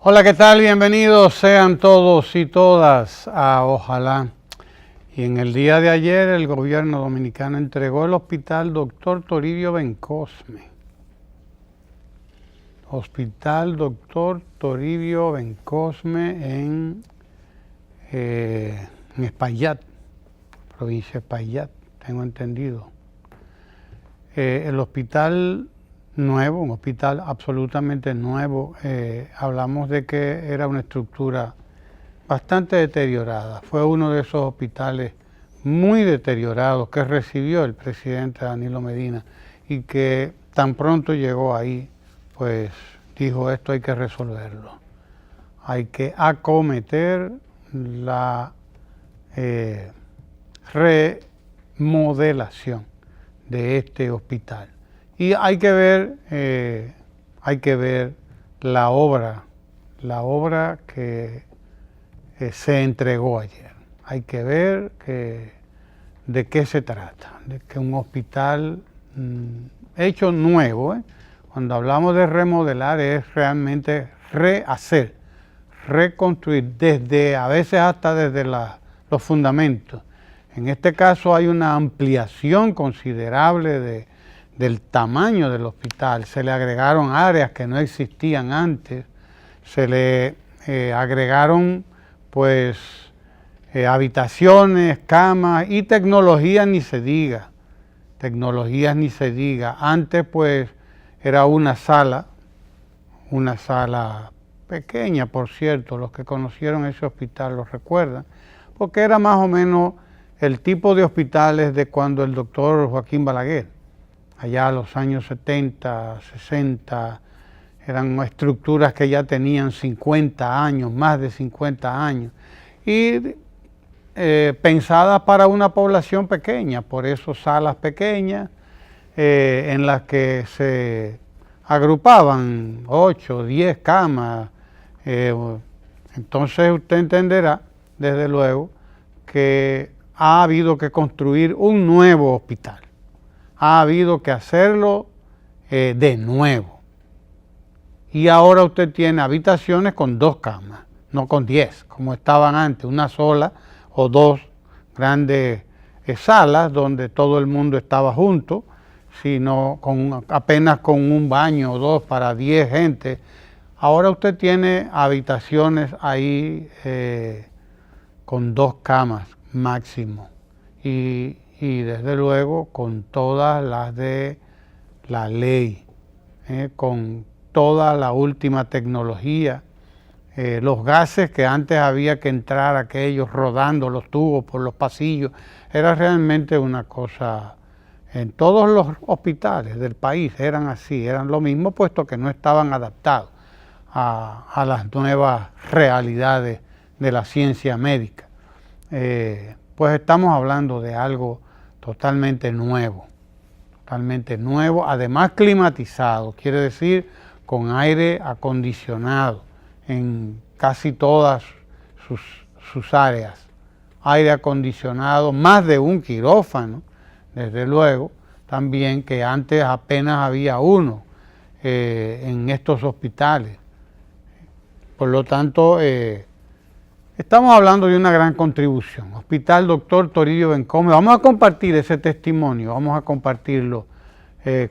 Hola, ¿qué tal? Bienvenidos sean todos y todas a Ojalá. Y en el día de ayer el gobierno dominicano entregó el hospital Dr. Toribio Bencosme. Hospital Dr. Toribio Bencosme en Espaillat, provincia de Espaillat, tengo entendido. El hospital nuevo, un hospital absolutamente nuevo, hablamos de que era una estructura bastante deteriorada. Fue uno de esos hospitales muy deteriorados que recibió el presidente Danilo Medina y que tan pronto llegó ahí, pues dijo: esto hay que resolverlo. Hay que acometer la remodelación de este hospital. Y hay que ver la obra que se entregó ayer. Hay que ver de qué se trata, de que un hospital hecho nuevo, cuando hablamos de remodelar es realmente rehacer, reconstruir, a veces hasta desde los fundamentos. En este caso hay una ampliación considerable del tamaño del hospital. Se le agregaron áreas que no existían antes, se le agregaron pues habitaciones, camas y tecnología ni se diga. Tecnologías ni se diga. Antes pues era una sala pequeña, por cierto, los que conocieron ese hospital lo recuerdan, porque era más o menos el tipo de hospitales de cuando el doctor Joaquín Balaguer, allá a los años 70, 60, eran estructuras que ya tenían 50 años, más de 50 años, y pensadas para una población pequeña, por eso salas pequeñas en las que se agrupaban 8 o 10 camas. Entonces usted entenderá, desde luego, que ha habido que construir un nuevo hospital. Ha habido que hacerlo de nuevo. Y ahora usted tiene habitaciones con 2 camas, no con 10, como estaban antes, una sola o 2 grandes salas donde todo el mundo estaba junto, sino apenas con un baño o 2 para 10 gente. Ahora usted tiene habitaciones ahí con 2 camas máximo y desde luego con todas las de la ley, con toda la última tecnología. Los gases que antes había que entrar aquellos rodando los tubos por los pasillos, era realmente una cosa. En todos los hospitales del país eran así, eran lo mismo, puesto que no estaban adaptados a las nuevas realidades de la ciencia médica. Pues estamos hablando de algo totalmente nuevo, además climatizado, quiere decir con aire acondicionado en casi todas sus áreas, aire acondicionado, más de un quirófano, desde luego, también, que antes apenas había uno en estos hospitales. Por lo tanto, estamos hablando de una gran contribución. Hospital Dr. Toribio Bencosme. Vamos a compartir ese testimonio, vamos a compartirlo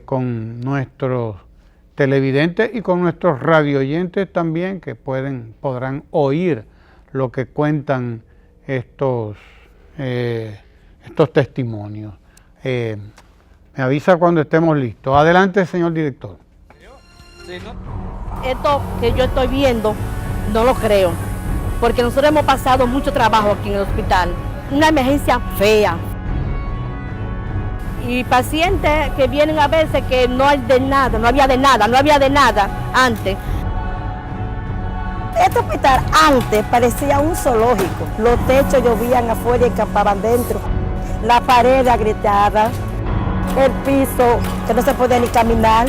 con nuestros televidentes y con nuestros radioyentes también, que podrán oír lo que cuentan estos testimonios. Me avisa cuando estemos listos. Adelante, señor director. Esto que yo estoy viendo, no lo creo, porque nosotros hemos pasado mucho trabajo aquí en el hospital, una emergencia fea. Y pacientes que vienen a veces que no hay de nada, no había de nada antes. Este hospital antes parecía un zoológico. Los techos llovían afuera y escapaban dentro. La pared agrietada, el piso que no se podía ni caminar.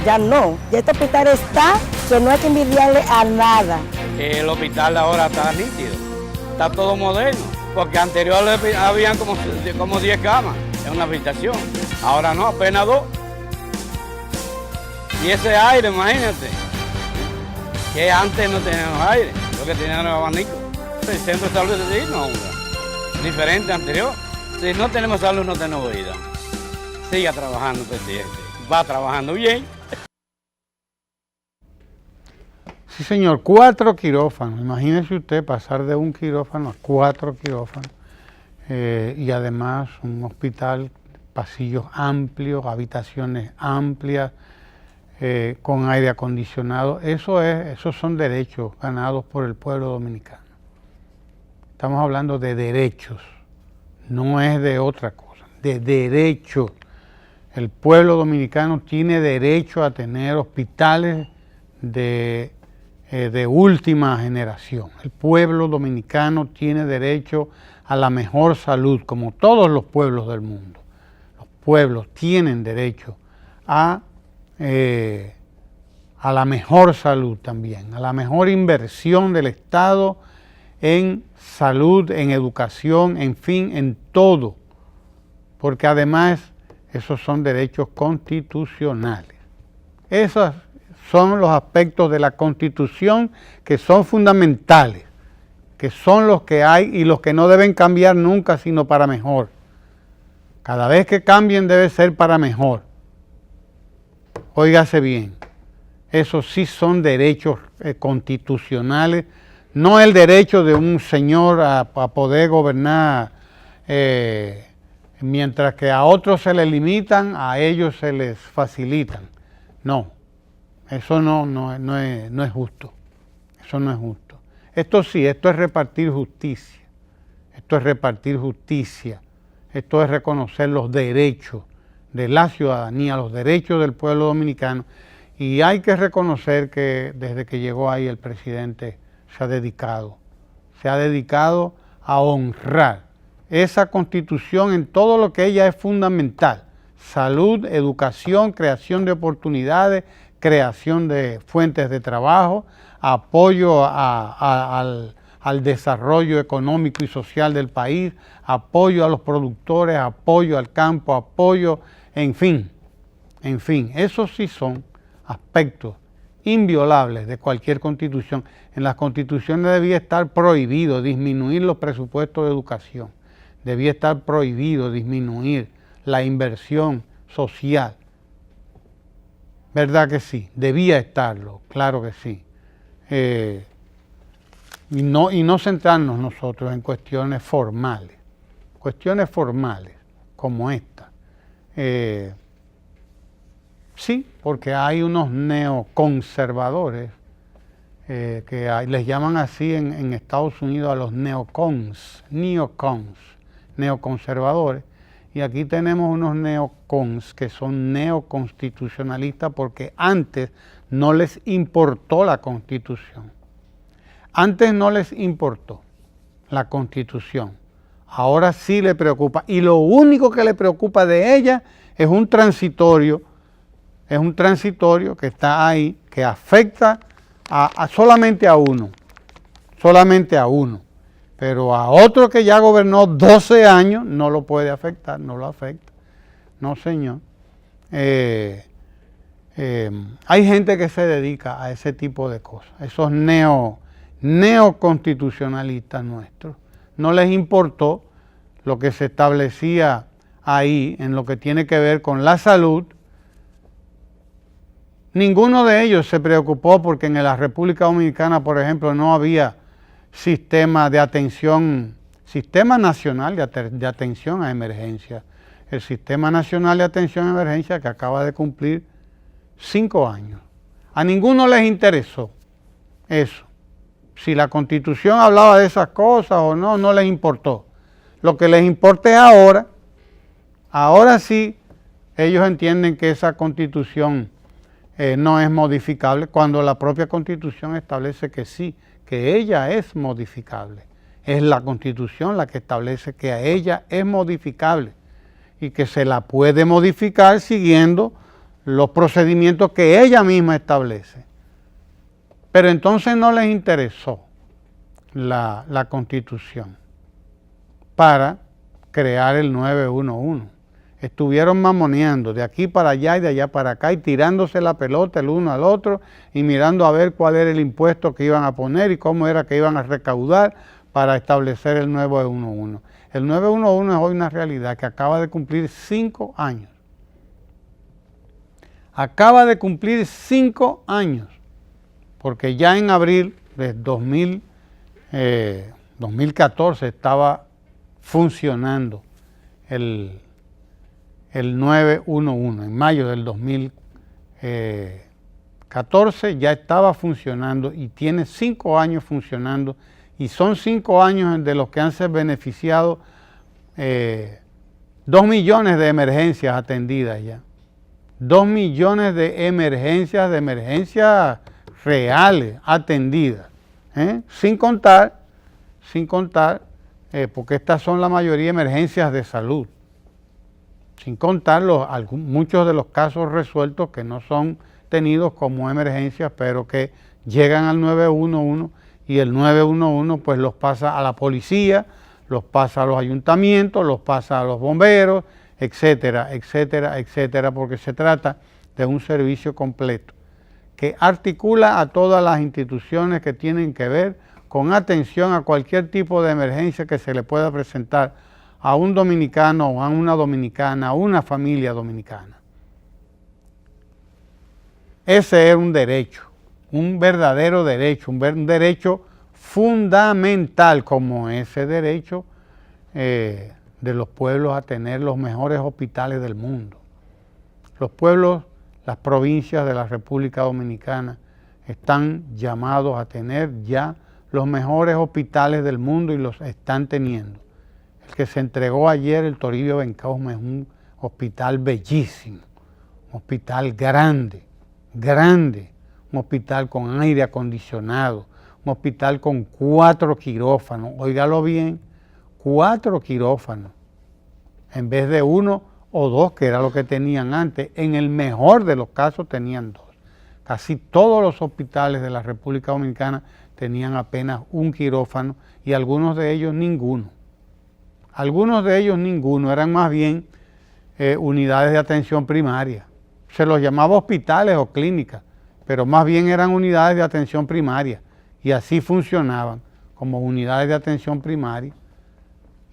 Ya no. Y este hospital está que no hay que envidiarle a nada. El hospital ahora está nítido, está todo moderno, porque anteriormente habían como 10 camas en una habitación. Ahora no, apenas 2. Y ese aire, imagínate. que antes no teníamos aire, lo que tenían era abanico. El centro de salud de allí no, diferente anterior. Si no tenemos salud, no tenemos vida. Siga trabajando, presidente. Va trabajando bien. Sí, señor, 4 quirófanos. Imagínese usted pasar de un quirófano a 4 quirófanos. Y además un hospital, pasillos amplios, habitaciones amplias, con aire acondicionado. Esos son derechos ganados por el pueblo dominicano. Estamos hablando de derechos, no es de otra cosa, de derechos. El pueblo dominicano tiene derecho a tener hospitales de última generación. El pueblo dominicano tiene derecho a la mejor salud, como todos los pueblos del mundo. Los pueblos tienen derecho a la mejor salud también, a la mejor inversión del Estado en salud, en educación, en fin, en todo. Porque además esos son derechos constitucionales. Esos son los aspectos de la Constitución que son fundamentales, que son los que hay y los que no deben cambiar nunca, sino para mejor. Cada vez que cambien debe ser para mejor. Óigase bien, esos sí son derechos constitucionales, no el derecho de un señor a poder gobernar mientras que a otros se les limitan, a ellos se les facilitan. No, eso no es justo. Eso no es justo. Esto sí, esto es repartir justicia. Esto es repartir justicia. Esto es reconocer los derechos de la ciudadanía, los derechos del pueblo dominicano. Y hay que reconocer que desde que llegó ahí el presidente se ha dedicado a honrar esa Constitución en todo lo que ella es fundamental. Salud, educación, creación de oportunidades, creación de fuentes de trabajo, apoyo al desarrollo económico y social del país, apoyo a los productores, apoyo al campo, apoyo, en fin, esos sí son aspectos inviolables de cualquier constitución. En las constituciones debía estar prohibido disminuir los presupuestos de educación, debía estar prohibido disminuir la inversión social. ¿Verdad que sí? Debía estarlo, claro que sí. Y no centrarnos nosotros en cuestiones formales como esta. Sí, porque hay unos neoconservadores que les llaman así en Estados Unidos a los neoconservadores, y aquí tenemos unos neocons que son neoconstitucionalistas porque antes no les importó la Constitución. Antes no les importó la Constitución, ahora sí le preocupa, y lo único que le preocupa de ella es un transitorio que está ahí, que afecta solamente a uno, pero a otro que ya gobernó 12 años no lo puede afectar, no lo afecta, no señor. Hay gente que se dedica a ese tipo de cosas, esos neoconstitucionalistas nuestros. No les importó lo que se establecía ahí en lo que tiene que ver con la salud. Ninguno de ellos se preocupó porque en la República Dominicana, por ejemplo, no había sistema nacional de atención a emergencias. El Sistema Nacional de Atención a Emergencias que acaba de cumplir 5 años. A ninguno les interesó eso. Si la Constitución hablaba de esas cosas o no, no les importó. Lo que les importa es ahora sí, ellos entienden que esa Constitución no es modificable, cuando la propia Constitución establece que sí, que ella es modificable. Es la Constitución la que establece que a ella es modificable y que se la puede modificar siguiendo los procedimientos que ella misma establece. Pero entonces no les interesó la Constitución para crear el 911. estuvieron mamoneando de aquí para allá y de allá para acá y tirándose la pelota el uno al otro y mirando a ver cuál era el impuesto que iban a poner y cómo era que iban a recaudar para establecer el 911. El 911 es hoy una realidad que acaba de cumplir 5 años. Acaba de cumplir 5 años, porque ya en abril de 2014 estaba funcionando el 911. En mayo del 2014 ya estaba funcionando y tiene 5 años funcionando, y son 5 años de los que han sido beneficiados 2 millones de emergencias atendidas ya. 2 millones de emergencias reales atendidas, sin contar, porque estas son la mayoría emergencias de salud, sin contar muchos de los casos resueltos que no son tenidos como emergencias, pero que llegan al 911 y el 911 pues los pasa a la policía, los pasa a los ayuntamientos, los pasa a los bomberos, etcétera, etcétera, etcétera, porque se trata de un servicio completo que articula a todas las instituciones que tienen que ver con atención a cualquier tipo de emergencia que se le pueda presentar a un dominicano o a una dominicana, a una familia dominicana. Ese es un derecho, un verdadero derecho, un derecho fundamental, como ese derecho de los pueblos a tener los mejores hospitales del mundo. Los pueblos, las provincias de la República Dominicana están llamados a tener ya los mejores hospitales del mundo y los están teniendo. El que se entregó ayer, el Toribio Bencosme, es un hospital bellísimo, un hospital grande, un hospital con aire acondicionado, un hospital con 4 quirófanos, óigalo bien, 4 quirófanos, en vez de 1 o 2, que era lo que tenían antes. En el mejor de los casos tenían 2. Casi todos los hospitales de la República Dominicana tenían apenas 1 quirófano y algunos de ellos ninguno. Algunos de ellos ninguno, eran más bien unidades de atención primaria. Se los llamaba hospitales o clínicas, pero más bien eran unidades de atención primaria y así funcionaban como unidades de atención primaria.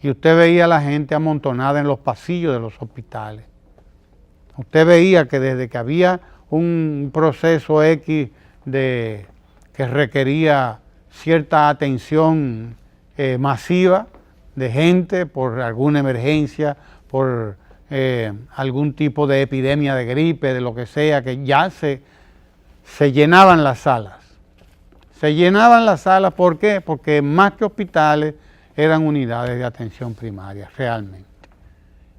Y usted veía a la gente amontonada en los pasillos de los hospitales. Usted veía que desde que había un proceso X que requería cierta atención masiva de gente por alguna emergencia, por algún tipo de epidemia de gripe, de lo que sea, que ya se llenaban las salas. Se llenaban las salas, ¿por qué? Porque más que hospitales eran unidades de atención primaria, realmente.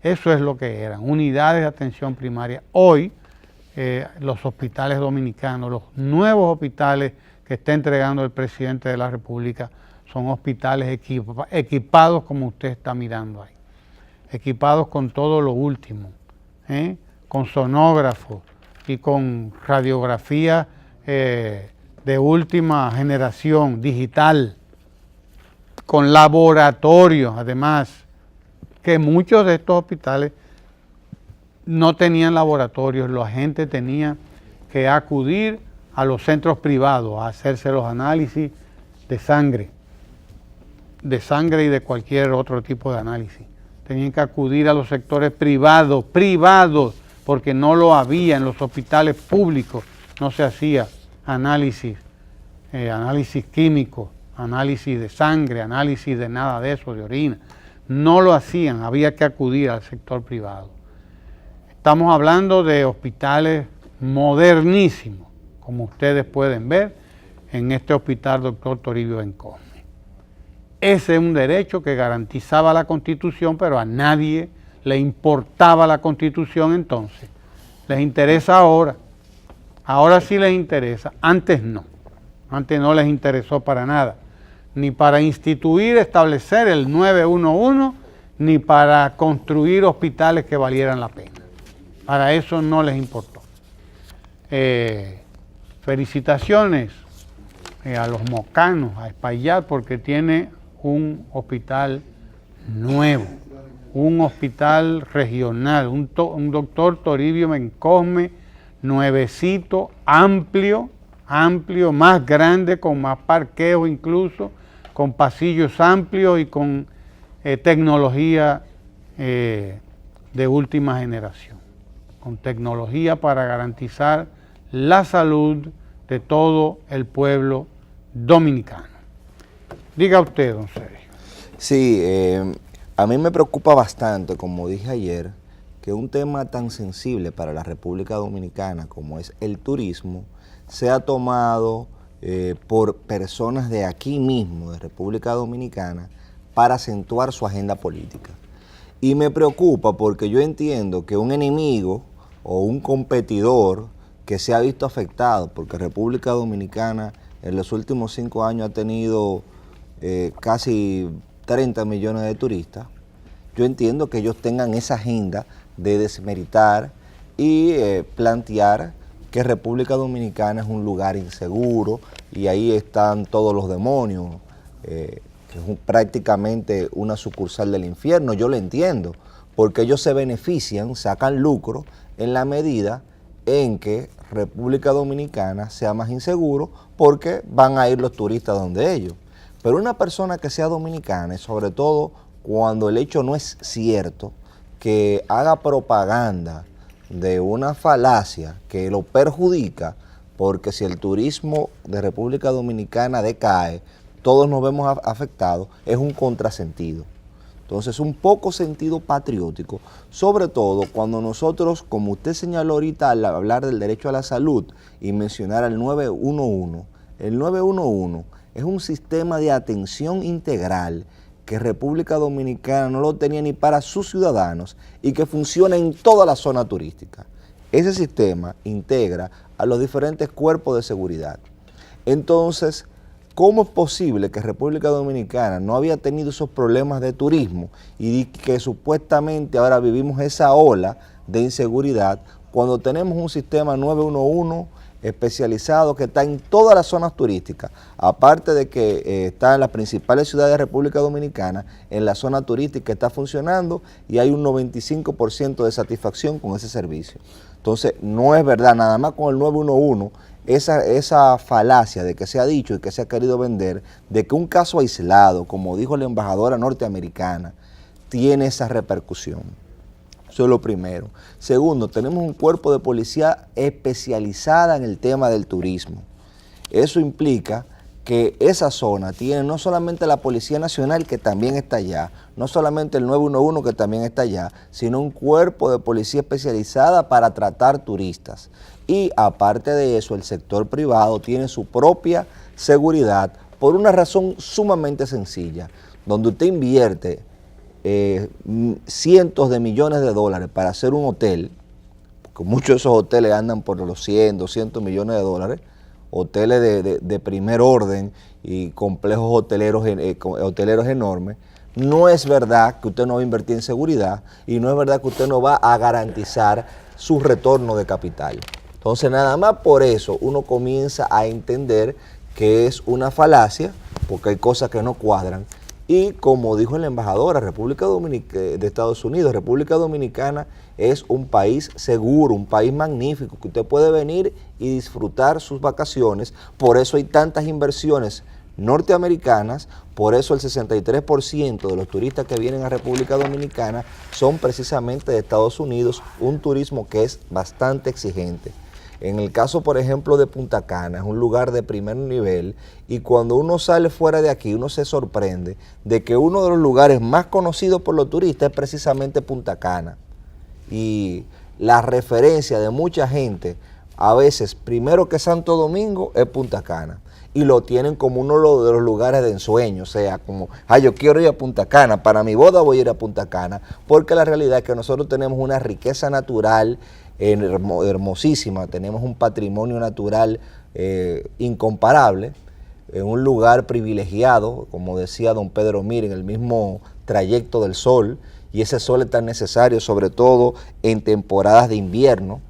Eso es lo que eran, unidades de atención primaria. Hoy, los hospitales dominicanos, los nuevos hospitales que está entregando el presidente de la República, son hospitales equipados como usted está mirando ahí. Equipados con todo lo último, con sonógrafos y con radiografía de última generación, digital, con laboratorios, además, que muchos de estos hospitales no tenían laboratorios, la gente tenía que acudir a los centros privados a hacerse los análisis de sangre y de cualquier otro tipo de análisis. Tenían que acudir a los sectores privados, porque no lo había en los hospitales públicos, no se hacía análisis químicos, análisis de sangre, análisis de nada de eso, de orina. No lo hacían, había que acudir al sector privado. Estamos hablando de hospitales modernísimos, como ustedes pueden ver en este hospital Dr. Toribio Bencosme. Ese es un derecho que garantizaba la Constitución, pero a nadie le importaba la Constitución entonces. Les interesa ahora. Ahora sí les interesa. Antes no. Antes no les interesó para nada. Ni para instituir, establecer el 911, ni para construir hospitales que valieran la pena. Para eso no les importó. Felicitaciones a los mocanos, a Espaillat, porque tiene un hospital nuevo, un hospital regional, un doctor Toribio Mencosme, nuevecito, amplio, más grande, con más parqueos incluso, con pasillos amplios y con tecnología de última generación, con tecnología para garantizar la salud de todo el pueblo dominicano. Diga usted, don Sergio. Sí, a mí me preocupa bastante, como dije ayer, que un tema tan sensible para la República Dominicana como es el turismo sea tomado por personas de aquí mismo, de República Dominicana, para acentuar su agenda política. Y me preocupa porque yo entiendo que un enemigo o un competidor que se ha visto afectado, porque República Dominicana en los últimos 5 años ha tenido casi 30 millones de turistas, yo entiendo que ellos tengan esa agenda de desmeritar y plantear que República Dominicana es un lugar inseguro y ahí están todos los demonios, que es prácticamente una sucursal del infierno. Yo lo entiendo, porque ellos se benefician, sacan lucro en la medida en que República Dominicana sea más inseguro, porque van a ir los turistas donde ellos. Pero una persona que sea dominicana, y sobre todo cuando el hecho no es cierto, que haga propaganda de una falacia que lo perjudica, porque si el turismo de República Dominicana decae, todos nos vemos afectados, es un contrasentido. Entonces, un poco sentido patriótico, sobre todo cuando nosotros, como usted señaló ahorita al hablar del derecho a la salud y mencionar el 911, el 911 es un sistema de atención integral que República Dominicana no lo tenía ni para sus ciudadanos y que funciona en toda la zona turística. Ese sistema integra a los diferentes cuerpos de seguridad. Entonces, ¿cómo es posible que República Dominicana no había tenido esos problemas de turismo y que supuestamente ahora vivimos esa ola de inseguridad cuando tenemos un sistema 911 especializado que está en todas las zonas turísticas, aparte de que está en las principales ciudades de República Dominicana, en la zona turística está funcionando y hay un 95% de satisfacción con ese servicio? Entonces, no es verdad, nada más con el 911, esa falacia de que se ha dicho y que se ha querido vender, de que un caso aislado, como dijo la embajadora norteamericana, tiene esa repercusión. Eso es lo primero. Segundo, tenemos un cuerpo de policía especializada en el tema del turismo. Eso implica que esa zona tiene no solamente la Policía Nacional, que también está allá, no solamente el 911, que también está allá, sino un cuerpo de policía especializada para tratar turistas. Y aparte de eso, el sector privado tiene su propia seguridad por una razón sumamente sencilla, donde usted invierte cientos de millones de dólares para hacer un hotel, porque muchos de esos hoteles andan por los 100, 200 millones de dólares, hoteles de primer orden y complejos hoteleros enormes. No es verdad que usted no va a invertir en seguridad y no es verdad que usted no va a garantizar su retorno de capital. Entonces, nada más por eso uno comienza a entender que es una falacia, porque hay cosas que no cuadran. Y como dijo la embajadora de Estados Unidos, República Dominicana es un país seguro, un país magnífico, que usted puede venir y disfrutar sus vacaciones. Por eso hay tantas inversiones norteamericanas, por eso el 63% de los turistas que vienen a República Dominicana son precisamente de Estados Unidos, un turismo que es bastante exigente. En el caso, por ejemplo, de Punta Cana, es un lugar de primer nivel y cuando uno sale fuera de aquí, uno se sorprende de que uno de los lugares más conocidos por los turistas es precisamente Punta Cana. Y la referencia de mucha gente, a veces, primero que Santo Domingo, es Punta Cana. Y lo tienen como uno de los lugares de ensueño, o sea, como, yo quiero ir a Punta Cana, para mi boda voy a ir a Punta Cana, porque la realidad es que nosotros tenemos una riqueza natural hermosísima, tenemos un patrimonio natural incomparable, en un lugar privilegiado, como decía don Pedro Mir, en el mismo trayecto del sol, y ese sol es tan necesario, sobre todo en temporadas de invierno,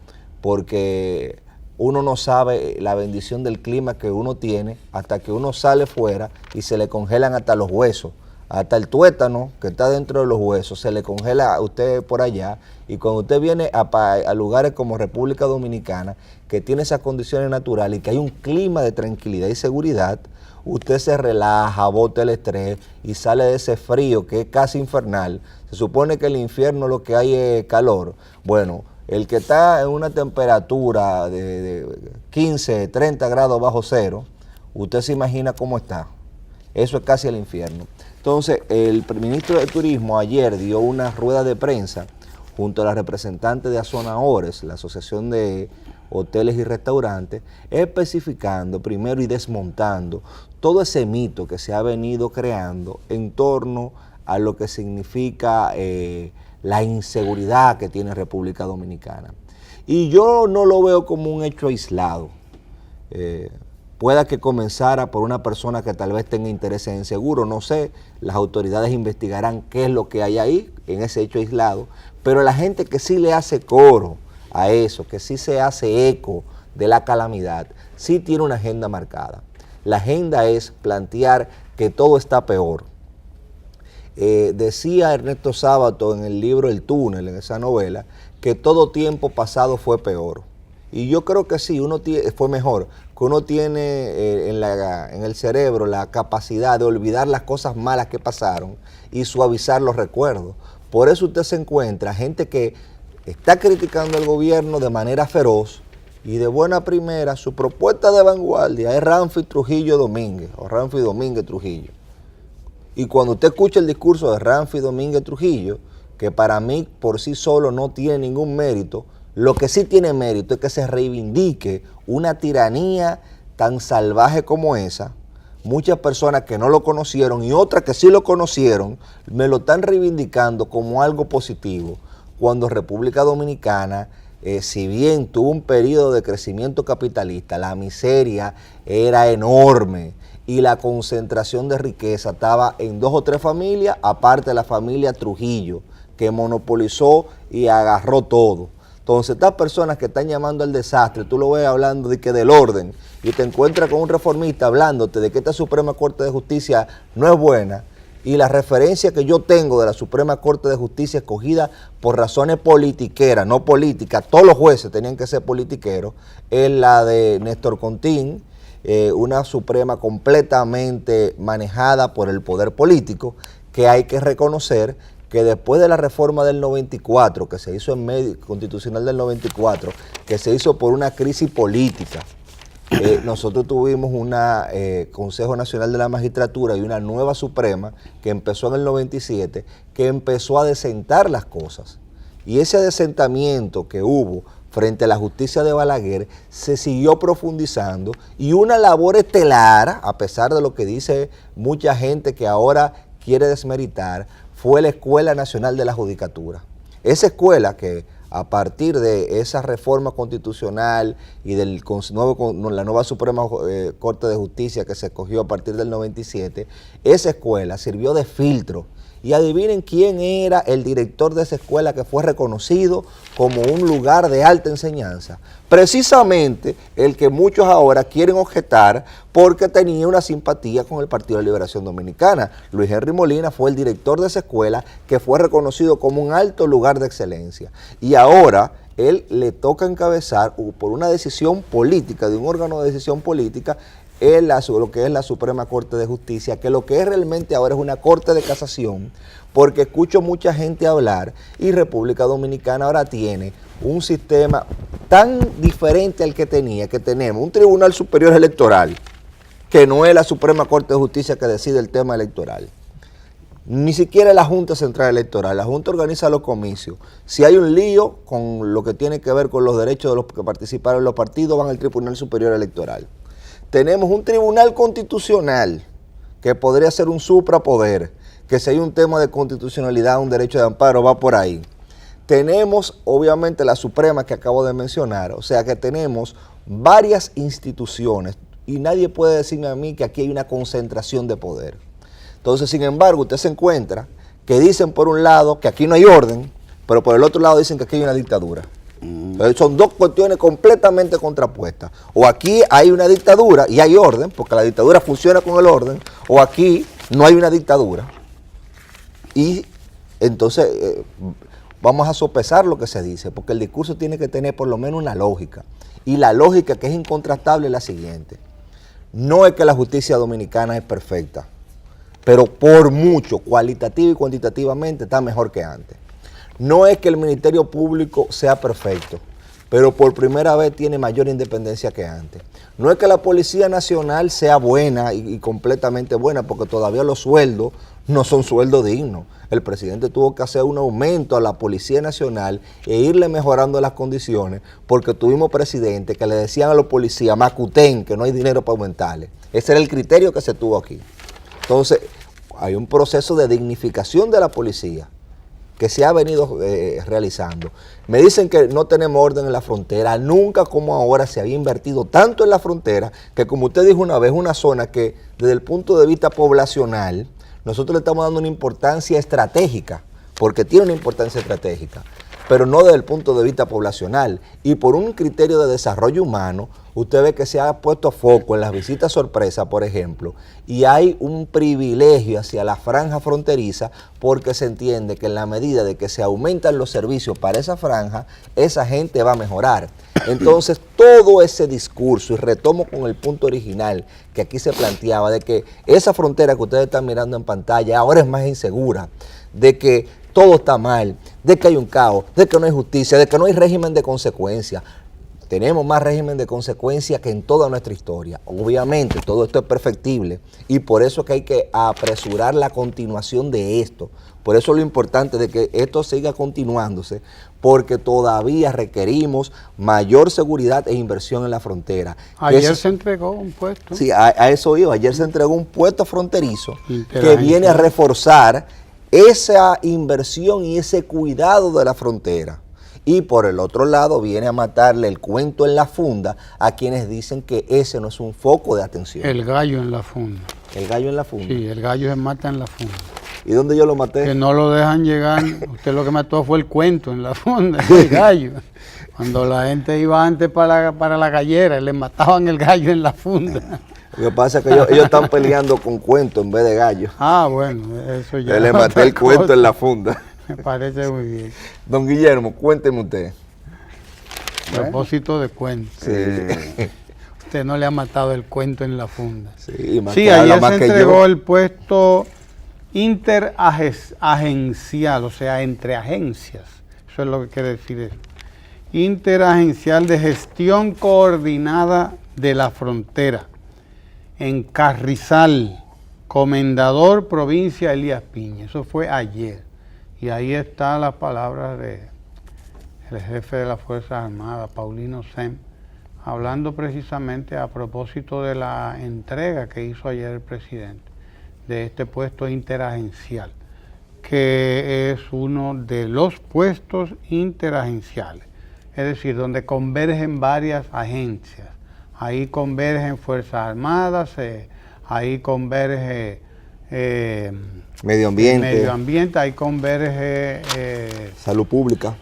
porque uno no sabe la bendición del clima que uno tiene hasta que uno sale fuera y se le congelan hasta los huesos hasta el tuétano que está dentro de los huesos, se le congela a usted por allá, y cuando usted viene a lugares como República Dominicana, que tiene esas condiciones naturales y que hay un clima de tranquilidad y seguridad, usted se relaja, bota el estrés y sale de ese frío que es casi infernal. Se supone que el infierno lo que hay es calor. Bueno, el que está en una temperatura de 15, 30 grados bajo cero, usted se imagina cómo está. Eso es casi el infierno. Entonces, el ministro de Turismo ayer dio una rueda de prensa junto a la representante de Azonadores, la Asociación de Hoteles y Restaurantes, especificando primero y desmontando todo ese mito que se ha venido creando en torno a lo que significa la inseguridad que tiene República Dominicana. Y yo no lo veo como un hecho aislado. Pueda que comenzara por una persona que tal vez tenga intereses en seguro, no sé, las autoridades investigarán qué es lo que hay ahí en ese hecho aislado, pero la gente que sí le hace coro a eso, que sí se hace eco de la calamidad, sí tiene una agenda marcada. La agenda es plantear que todo está peor. Decía Ernesto Sábato en el libro El Túnel, en esa novela, que todo tiempo pasado fue peor. Y yo creo que sí, fue mejor, que uno tiene en el cerebro la capacidad de olvidar las cosas malas que pasaron y suavizar los recuerdos. Por eso usted se encuentra gente que está criticando al gobierno de manera feroz y de buena primera su propuesta de vanguardia es Ramfi Trujillo Domínguez, o Ramfi Domínguez Trujillo. Y cuando usted escucha el discurso de Ramfi Domínguez Trujillo, que para mí por sí solo no tiene ningún mérito, lo que sí tiene mérito es que se reivindique una tiranía tan salvaje como esa. Muchas personas que no lo conocieron y otras que sí lo conocieron, me lo están reivindicando como algo positivo. Cuando República Dominicana, si bien tuvo un periodo de crecimiento capitalista, la miseria era enorme y la concentración de riqueza estaba en 2 o 3 familias, aparte de la familia Trujillo, que monopolizó y agarró todo. Entonces, estas personas que están llamando al desastre, tú lo ves hablando de que del orden, y te encuentras con un reformista hablándote de que esta Suprema Corte de Justicia no es buena, y la referencia que yo tengo de la Suprema Corte de Justicia escogida por razones politiqueras, no políticas, todos los jueces tenían que ser politiqueros, es la de Néstor Contín, una Suprema completamente manejada por el poder político, que hay que reconocer que después de la reforma del 94, que se hizo en medio constitucional del 94, que se hizo por una crisis política, nosotros tuvimos un Consejo Nacional de la Magistratura y una nueva Suprema que empezó en el 97, que empezó a desentar las cosas. Y ese adesentamiento que hubo frente a la justicia de Balaguer se siguió profundizando, y una labor estelar, a pesar de lo que dice mucha gente que ahora quiere desmeritar, fue la Escuela Nacional de la Judicatura. Esa escuela que a partir de esa reforma constitucional y de la nueva Suprema Corte de Justicia que se escogió a partir del 97, esa escuela sirvió de filtro. Y adivinen quién era el director de esa escuela que fue reconocido como un lugar de alta enseñanza. Precisamente el que muchos ahora quieren objetar porque tenía una simpatía con el Partido de Liberación Dominicana. Luis Henry Molina fue el director de esa escuela que fue reconocido como un alto lugar de excelencia. Y ahora él le toca encabezar por una decisión política, de un órgano de decisión política, lo que es la Suprema Corte de Justicia, que lo que es realmente ahora es una Corte de Casación, porque escucho mucha gente hablar y República Dominicana ahora tiene un sistema tan diferente al que tenemos un Tribunal Superior Electoral, que no es la Suprema Corte de Justicia que decide el tema electoral, ni siquiera la Junta Central Electoral. La Junta organiza los comicios. Si hay un lío con lo que tiene que ver con los derechos de los que participaron en los partidos, van al Tribunal Superior Electoral. Tenemos un tribunal constitucional que podría ser un suprapoder, que si hay un tema de constitucionalidad, un derecho de amparo, va por ahí. Tenemos obviamente la Suprema que acabo de mencionar, o sea que tenemos varias instituciones y nadie puede decirme a mí que aquí hay una concentración de poder. Entonces, sin embargo, usted se encuentra que dicen por un lado que aquí no hay orden, pero por el otro lado dicen que aquí hay una dictadura. Entonces, son dos cuestiones completamente contrapuestas. O aquí hay una dictadura y hay orden, porque la dictadura funciona con el orden, o aquí no hay una dictadura Y entonces vamos a sopesar lo que se dice, porque el discurso tiene que tener por lo menos una lógica. Y la lógica que es incontrastable es la siguiente. No es que la justicia dominicana es perfecta, pero por mucho, cualitativa y cuantitativamente, está mejor que antes. No es que el Ministerio Público sea perfecto, pero por primera vez tiene mayor independencia que antes. No es que la Policía Nacional sea buena y completamente buena, porque todavía los sueldos no son sueldos dignos. El presidente tuvo que hacer un aumento a la Policía Nacional e irle mejorando las condiciones, porque tuvimos presidentes que le decían a los policías, macuten, que no hay dinero para aumentarle. Ese era el criterio que se tuvo aquí. Entonces, hay un proceso de dignificación de la policía que se ha venido realizando. Me dicen que no tenemos orden en la frontera. Nunca como ahora se había invertido tanto en la frontera, que como usted dijo una vez, una zona que desde el punto de vista poblacional, nosotros le estamos dando una importancia estratégica, porque tiene una importancia estratégica, pero no desde el punto de vista poblacional. Y por un criterio de desarrollo humano, usted ve que se ha puesto foco en las visitas sorpresa, por ejemplo, y hay un privilegio hacia la franja fronteriza porque se entiende que en la medida de que se aumentan los servicios para esa franja, esa gente va a mejorar. Entonces, todo ese discurso, y retomo con el punto original que aquí se planteaba, de que esa frontera que ustedes están mirando en pantalla ahora es más insegura, de que todo está mal, de que hay un caos, de que no hay justicia, de que no hay régimen de consecuencia. Tenemos más régimen de consecuencia que en toda nuestra historia. Obviamente, todo esto es perfectible y por eso es que hay que apresurar la continuación de esto. Por eso lo importante de que esto siga continuándose, porque todavía requerimos mayor seguridad e inversión en la frontera. Ayer se entregó un puesto. Sí, a eso iba. Ayer se entregó un puesto fronterizo que viene a reforzar esa inversión y ese cuidado de la frontera. Y por el otro lado viene a matarle el cuento en la funda a quienes dicen que ese no es un foco de atención. El gallo en la funda. ¿El gallo en la funda? Sí, el gallo se mata en la funda. ¿Y dónde yo lo maté? Que no lo dejan llegar. Usted lo que mató fue el cuento en la funda, el gallo. Cuando la gente iba antes para la gallera, le mataban el gallo en la funda. Lo que pasa es que ellos están peleando con cuento en vez de gallo. Ah, bueno, eso ya. Le maté el cuento en la funda. Me parece muy bien. Don Guillermo, cuénteme usted. Propósito de cuento. Sí. Usted no le ha matado el cuento en la funda. Sí, ayer se entregó el puesto interagencial, o sea, entre agencias. Eso es lo que quiere decir eso. Interagencial de gestión coordinada de la frontera. En Carrizal, Comendador Provincia Elías Piña. Eso fue ayer. Y ahí están las palabras del jefe de las Fuerzas Armadas, Paulino Sem, hablando precisamente a propósito de la entrega que hizo ayer el presidente de este puesto interagencial, que es uno de los puestos interagenciales, es decir, donde convergen varias agencias. Ahí convergen Fuerzas Armadas, ahí converge medio ambiente, ahí converge salud pública.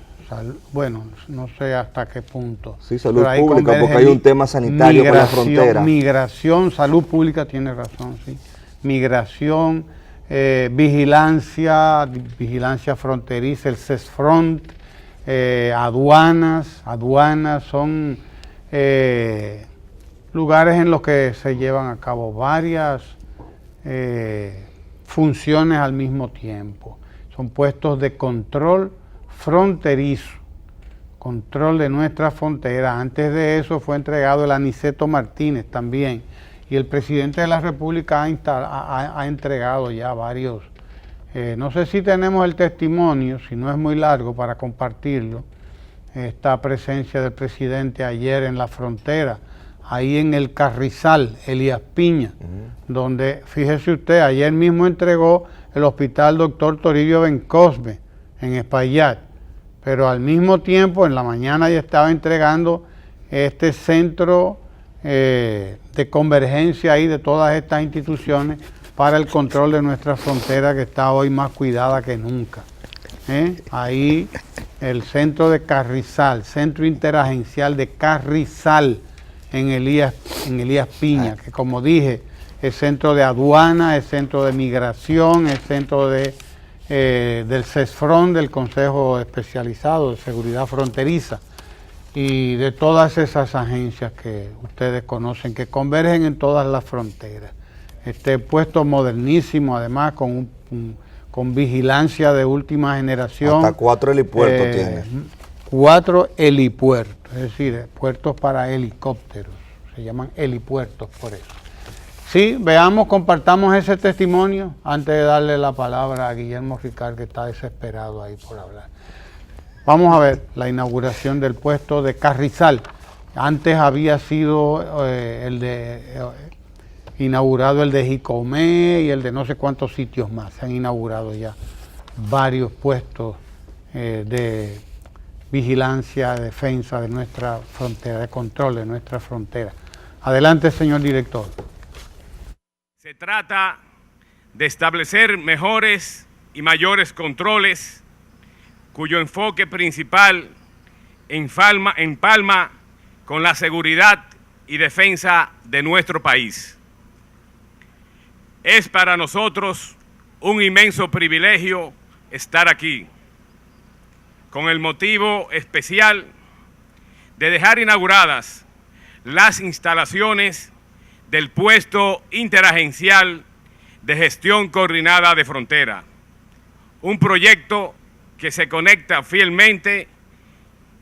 Bueno, no sé hasta qué punto. Sí, salud pública, porque hay un tema sanitario con la frontera. Migración, salud pública, tiene razón, sí. Migración, vigilancia fronteriza, el CESFRONT, aduanas son lugares en los que se llevan a cabo varias funciones al mismo tiempo. Son puestos de control fronterizo, control de nuestra frontera. Antes de eso fue entregado el Aniceto Martínez también, y el presidente de la República ha entregado ya varios. No sé si tenemos el testimonio, si no es muy largo para compartirlo, esta presencia del presidente ayer en la frontera, ahí en el Carrizal, Elías Piña, donde, fíjese usted, ayer mismo entregó el hospital Dr. Toribio Bencosme en Espaillat, pero al mismo tiempo en la mañana ya estaba entregando este centro de convergencia ahí de todas estas instituciones para el control de nuestra frontera, que está hoy más cuidada que nunca. Ahí el centro de Carrizal, centro interagencial de Carrizal, en Elías Piña, que como dije, es centro de aduana, es centro de migración, es centro de del CESFRON, del Consejo Especializado de Seguridad Fronteriza, y de todas esas agencias que ustedes conocen, que convergen en todas las fronteras. Este puesto modernísimo, además, con vigilancia de última generación. Hasta 4 helipuertos tiene. 4 helipuertos, es decir, puertos para helicópteros. Se llaman helipuertos por eso. Sí, veamos, compartamos ese testimonio antes de darle la palabra a Guillermo Ricard, que está desesperado ahí por hablar. Vamos a ver la inauguración del puesto de Carrizal. Antes había sido inaugurado el de Jicomé y el de no sé cuántos sitios más. Se han inaugurado ya varios puestos de vigilancia, defensa de nuestra frontera, de control de nuestra frontera. Adelante, señor director. Se trata de establecer mejores y mayores controles cuyo enfoque principal empalma con la seguridad y defensa de nuestro país. Es para nosotros un inmenso privilegio estar aquí, con el motivo especial de dejar inauguradas las instalaciones del puesto interagencial de gestión coordinada de frontera, un proyecto que se conecta fielmente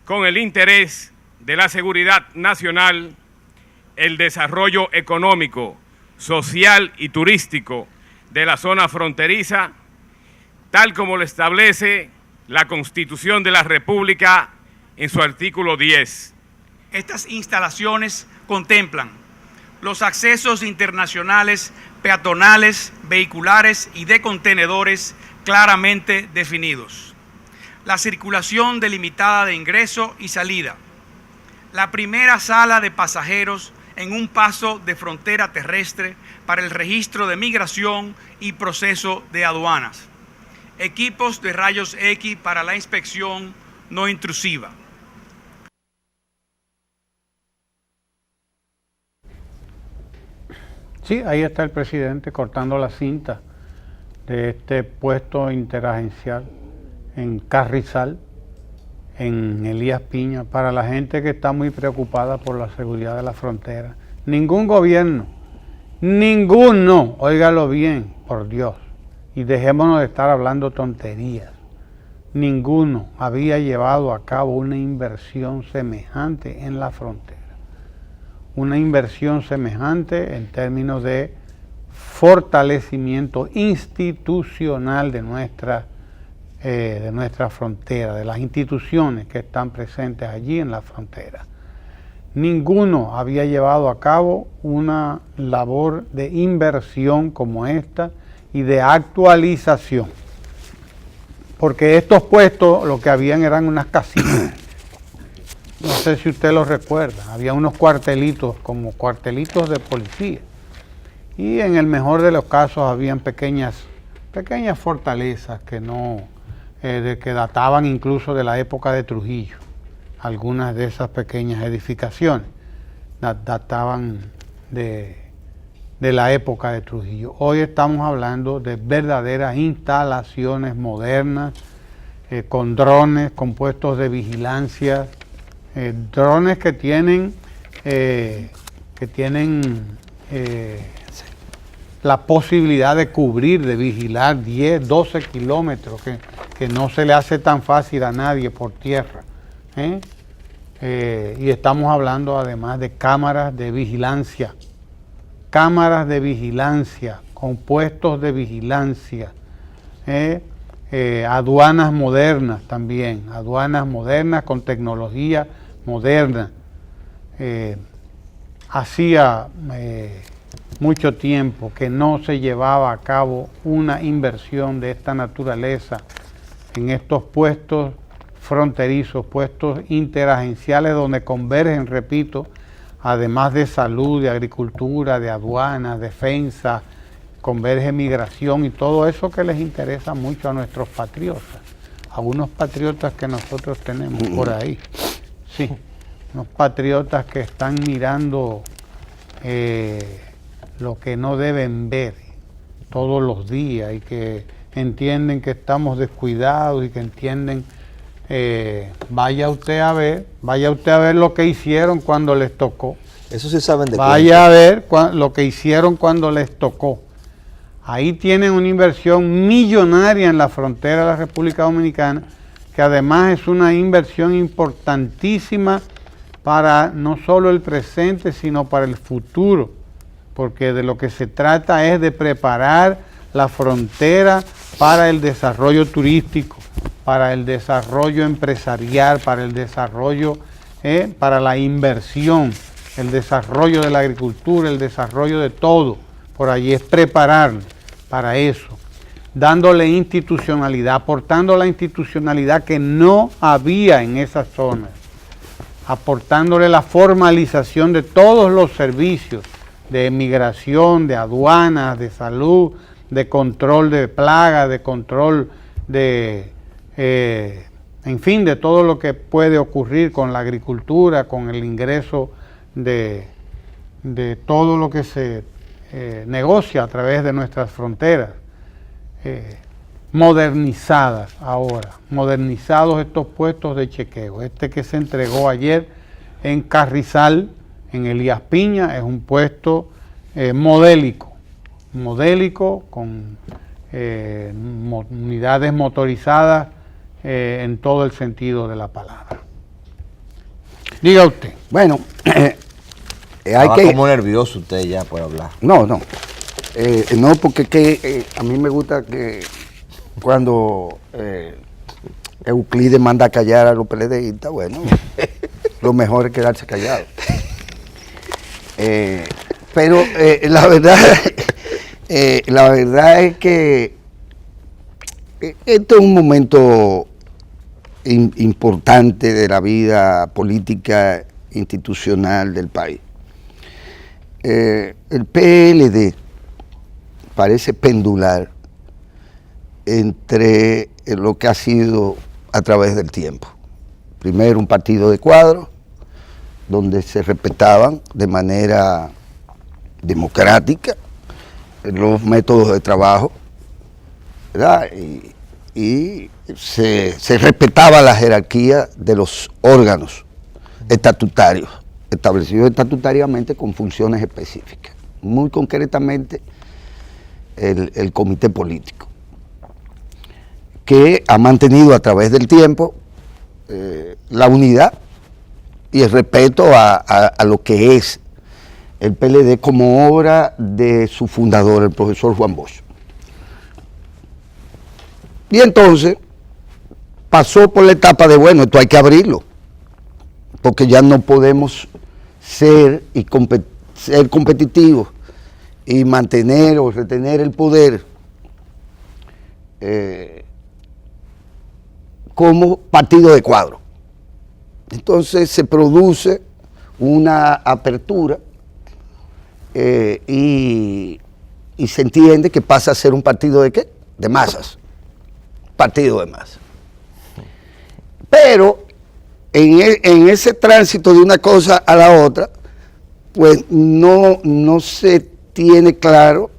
con el interés de la seguridad nacional, el desarrollo económico, social y turístico de la zona fronteriza, tal como lo establece la Constitución de la República en su artículo 10. Estas instalaciones contemplan los accesos internacionales, peatonales, vehiculares y de contenedores claramente definidos, la circulación delimitada de ingreso y salida, la primera sala de pasajeros en un paso de frontera terrestre para el registro de migración y proceso de aduanas, equipos de rayos X para la inspección no intrusiva. Sí, ahí está el presidente cortando la cinta de este puesto interagencial en Carrizal, en Elías Piña, para la gente que está muy preocupada por la seguridad de la frontera. Ningún gobierno, ninguno, óigalo bien, por Dios, y dejémonos de estar hablando tonterías, ninguno había llevado a cabo una inversión semejante en la frontera. Una inversión semejante en términos de fortalecimiento institucional de nuestra frontera, de las instituciones que están presentes allí en la frontera. Ninguno había llevado a cabo una labor de inversión como esta y de actualización, porque estos puestos lo que habían eran unas casitas. No sé si usted lo recuerda, había unos cuartelitos, como cuartelitos de policía, y en el mejor de los casos habían pequeñas fortalezas que que databan incluso de la época de Trujillo. Algunas de esas pequeñas edificaciones databan de la época de Trujillo. Hoy estamos hablando de verdaderas instalaciones modernas, con drones, con puestos de vigilancia, drones que tienen la posibilidad de cubrir, de vigilar 10, 12 kilómetros, que no se le hace tan fácil a nadie por tierra. Y estamos hablando además de cámaras de vigilancia, con puestos de vigilancia, aduanas modernas también, aduanas modernas con tecnología moderna. Hacía mucho tiempo que no se llevaba a cabo una inversión de esta naturaleza en estos puestos fronterizos, puestos interagenciales donde convergen, repito, además de salud, de agricultura, de aduanas, defensa, converge migración y todo eso que les interesa mucho a nuestros patriotas, a unos patriotas que nosotros tenemos por ahí, sí, unos patriotas que están mirando lo que no deben ver todos los días y que entienden que estamos descuidados y que entienden, vaya usted a ver lo que hicieron cuando les tocó. Eso sí saben de Vaya a ver lo que hicieron cuando les tocó. Ahí tienen una inversión millonaria en la frontera de la República Dominicana, que además es una inversión importantísima para no solo el presente, sino para el futuro, porque de lo que se trata es de preparar la frontera para el desarrollo turístico, para el desarrollo empresarial, para el desarrollo, para la inversión, el desarrollo de la agricultura, el desarrollo de todo. Por allí es preparar para eso, dándole institucionalidad, aportando la institucionalidad que no había en esas zonas, aportándole la formalización de todos los servicios de migración, de aduanas, de salud, de control de plagas, de control de, en fin, de todo lo que puede ocurrir con la agricultura, con el ingreso de todo lo que se negocia a través de nuestras fronteras, modernizadas ahora, modernizados estos puestos de chequeo. Este que se entregó ayer en Carrizal, en Elías Piña, es un puesto modélico, con unidades motorizadas en todo el sentido de la palabra. Diga usted. Bueno, Estaba como nervioso usted ya por hablar. No, porque a mí me gusta que cuando Euclides manda a callar a los PLDistas, bueno, lo mejor es quedarse callado. Pero la verdad es que esto es un momento importante de la vida política institucional del país. El PLD parece pendular entre lo que ha sido a través del tiempo. Primero un partido de cuadros, donde se respetaban de manera democrática los métodos de trabajo, ¿verdad? Y se respetaba la jerarquía de los órganos estatutarios, establecidos estatutariamente con funciones específicas, muy concretamente el comité político, que ha mantenido a través del tiempo la unidad y el respeto a lo que es el PLD como obra de su fundador, el profesor Juan Bosch. Y entonces pasó por la etapa de, bueno, esto hay que abrirlo, porque ya no podemos ser competitivos y mantener o retener el poder como partido de cuadro. Entonces se produce una apertura y se entiende que pasa a ser un partido de ¿qué? De masas, partido de masas. Pero en ese tránsito de una cosa a la otra, pues no se tiene claro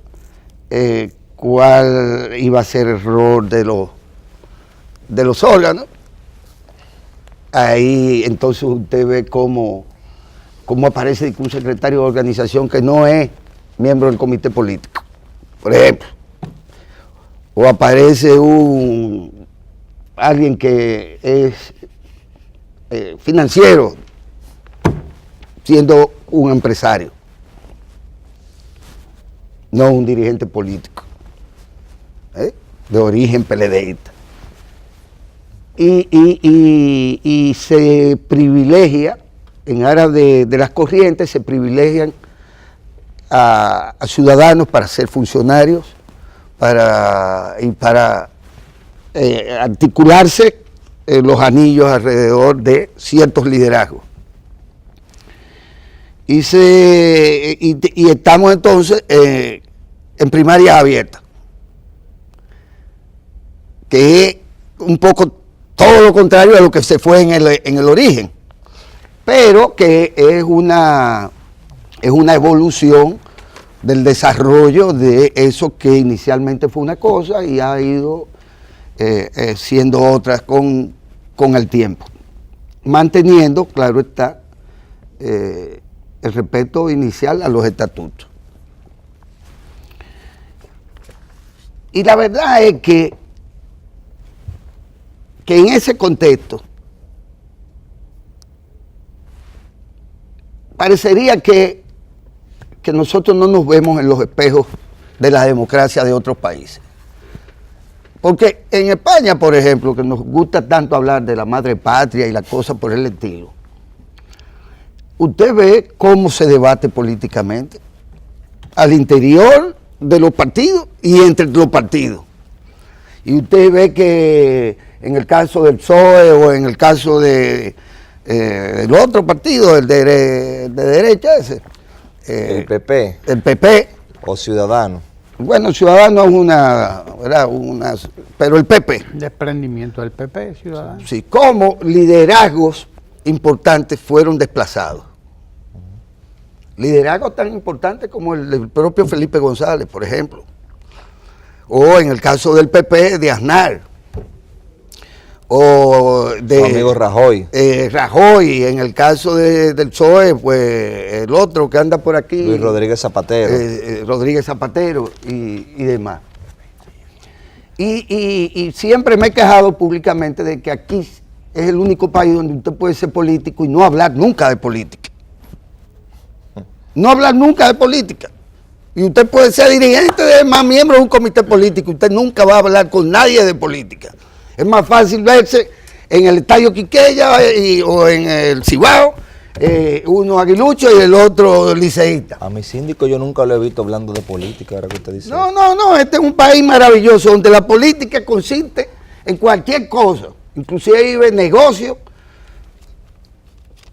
cuál iba a ser el rol de los órganos. Ahí entonces usted ve cómo aparece un secretario de organización que no es miembro del comité político, por ejemplo, o aparece alguien que es financiero siendo un empresario, no un dirigente político de origen PLDista. Y se privilegia, en aras de las corrientes, se privilegian a ciudadanos para ser funcionarios, para articularse los anillos alrededor de ciertos liderazgos. Y estamos entonces en primaria abierta, que es un poco todo lo contrario a lo que se fue en el origen, pero que es una evolución del desarrollo de eso que inicialmente fue una cosa y ha ido siendo otra con el tiempo, manteniendo, claro está, el respeto inicial a los estatutos. Y la verdad es que en ese contexto parecería que nosotros no nos vemos en los espejos de la democracia de otros países. Porque en España, por ejemplo, que nos gusta tanto hablar de la madre patria y las cosas por el estilo, usted ve cómo se debate políticamente al interior de los partidos y entre los partidos. Y usted ve que en el caso del PSOE o en el caso del otro partido, el de derecha ese, el PP. El PP. O Ciudadanos. Bueno, Ciudadanos es ¿verdad? Pero el PP. Desprendimiento del PP, Ciudadanos. Sí, como liderazgos importantes fueron desplazados. Liderazgos tan importantes como el del propio Felipe González, por ejemplo. O en el caso del PP, de Aznar. O de su amigo Rajoy. Rajoy, en el caso del PSOE, pues el otro que anda por aquí. Luis Rodríguez Zapatero. Rodríguez Zapatero y demás. Y siempre me he quejado públicamente de que aquí es el único país donde usted puede ser político y no hablar nunca de política. No hablar nunca de política. Y usted puede ser dirigente de más miembros de un comité político, usted nunca va a hablar con nadie de política. Es más fácil verse en el Estadio Quiqueya o en el Cibao, uno aguilucho y el otro liceísta. A mi síndico yo nunca lo he visto hablando de política, ahora que usted dice. No, este es un país maravilloso donde la política consiste en cualquier cosa, inclusive negocio,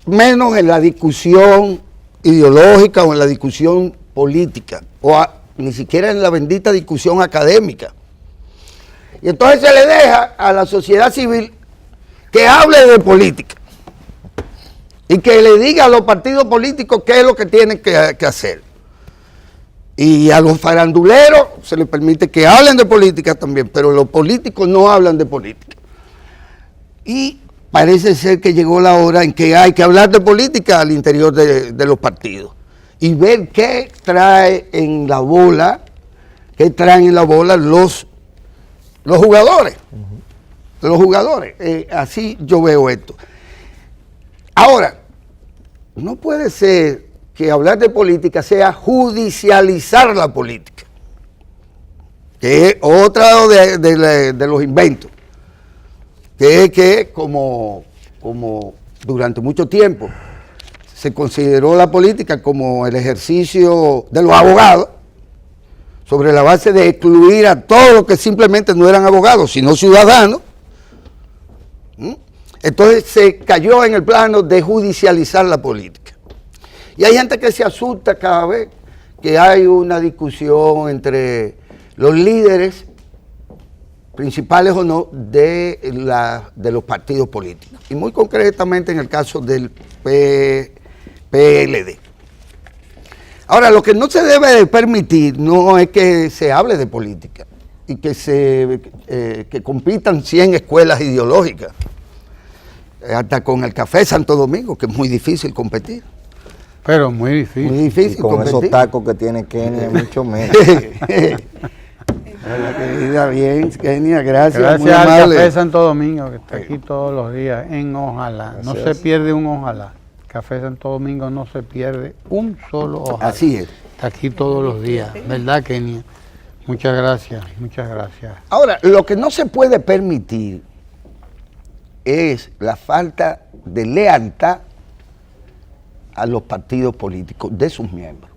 menos en la discusión ideológica o en la discusión política, ni siquiera en la bendita discusión académica. Y entonces se le deja a la sociedad civil que hable de política y que le diga a los partidos políticos qué es lo que tienen que hacer. Y a los faranduleros se les permite que hablen de política también, pero los políticos no hablan de política. Y parece ser que llegó la hora en que hay que hablar de política al interior de los partidos y ver qué traen en la bola los jugadores. Así yo veo esto. Ahora, no puede ser que hablar de política sea judicializar la política, que es otro de los inventos, que es que como durante mucho tiempo se consideró la política como el ejercicio de los abogados, sobre la base de excluir a todos los que simplemente no eran abogados, sino ciudadanos. Entonces se cayó en el plano de judicializar la política. Y hay gente que se asusta cada vez que hay una discusión entre los líderes, principales o no, de los partidos políticos. Y muy concretamente en el caso del PLD. Ahora, lo que no se debe de permitir no es que se hable de política y que compitan 100 escuelas ideológicas, hasta con el Café Santo Domingo, que es muy difícil competir. Pero muy difícil. Muy difícil y con competir. esos tacos que tiene Kenia, mucho menos. Hola, querida, bien, Kenia, gracias. Gracias al Café Santo Domingo, que está aquí todos los días en Ojalá. No se pierde un Ojalá. Café Santo Domingo no se pierde un solo Ojalá. Así es. Está aquí todos los días, ¿verdad, Kenia? Muchas gracias, muchas gracias. Ahora, lo que no se puede permitir es la falta de lealtad a los partidos políticos de sus miembros.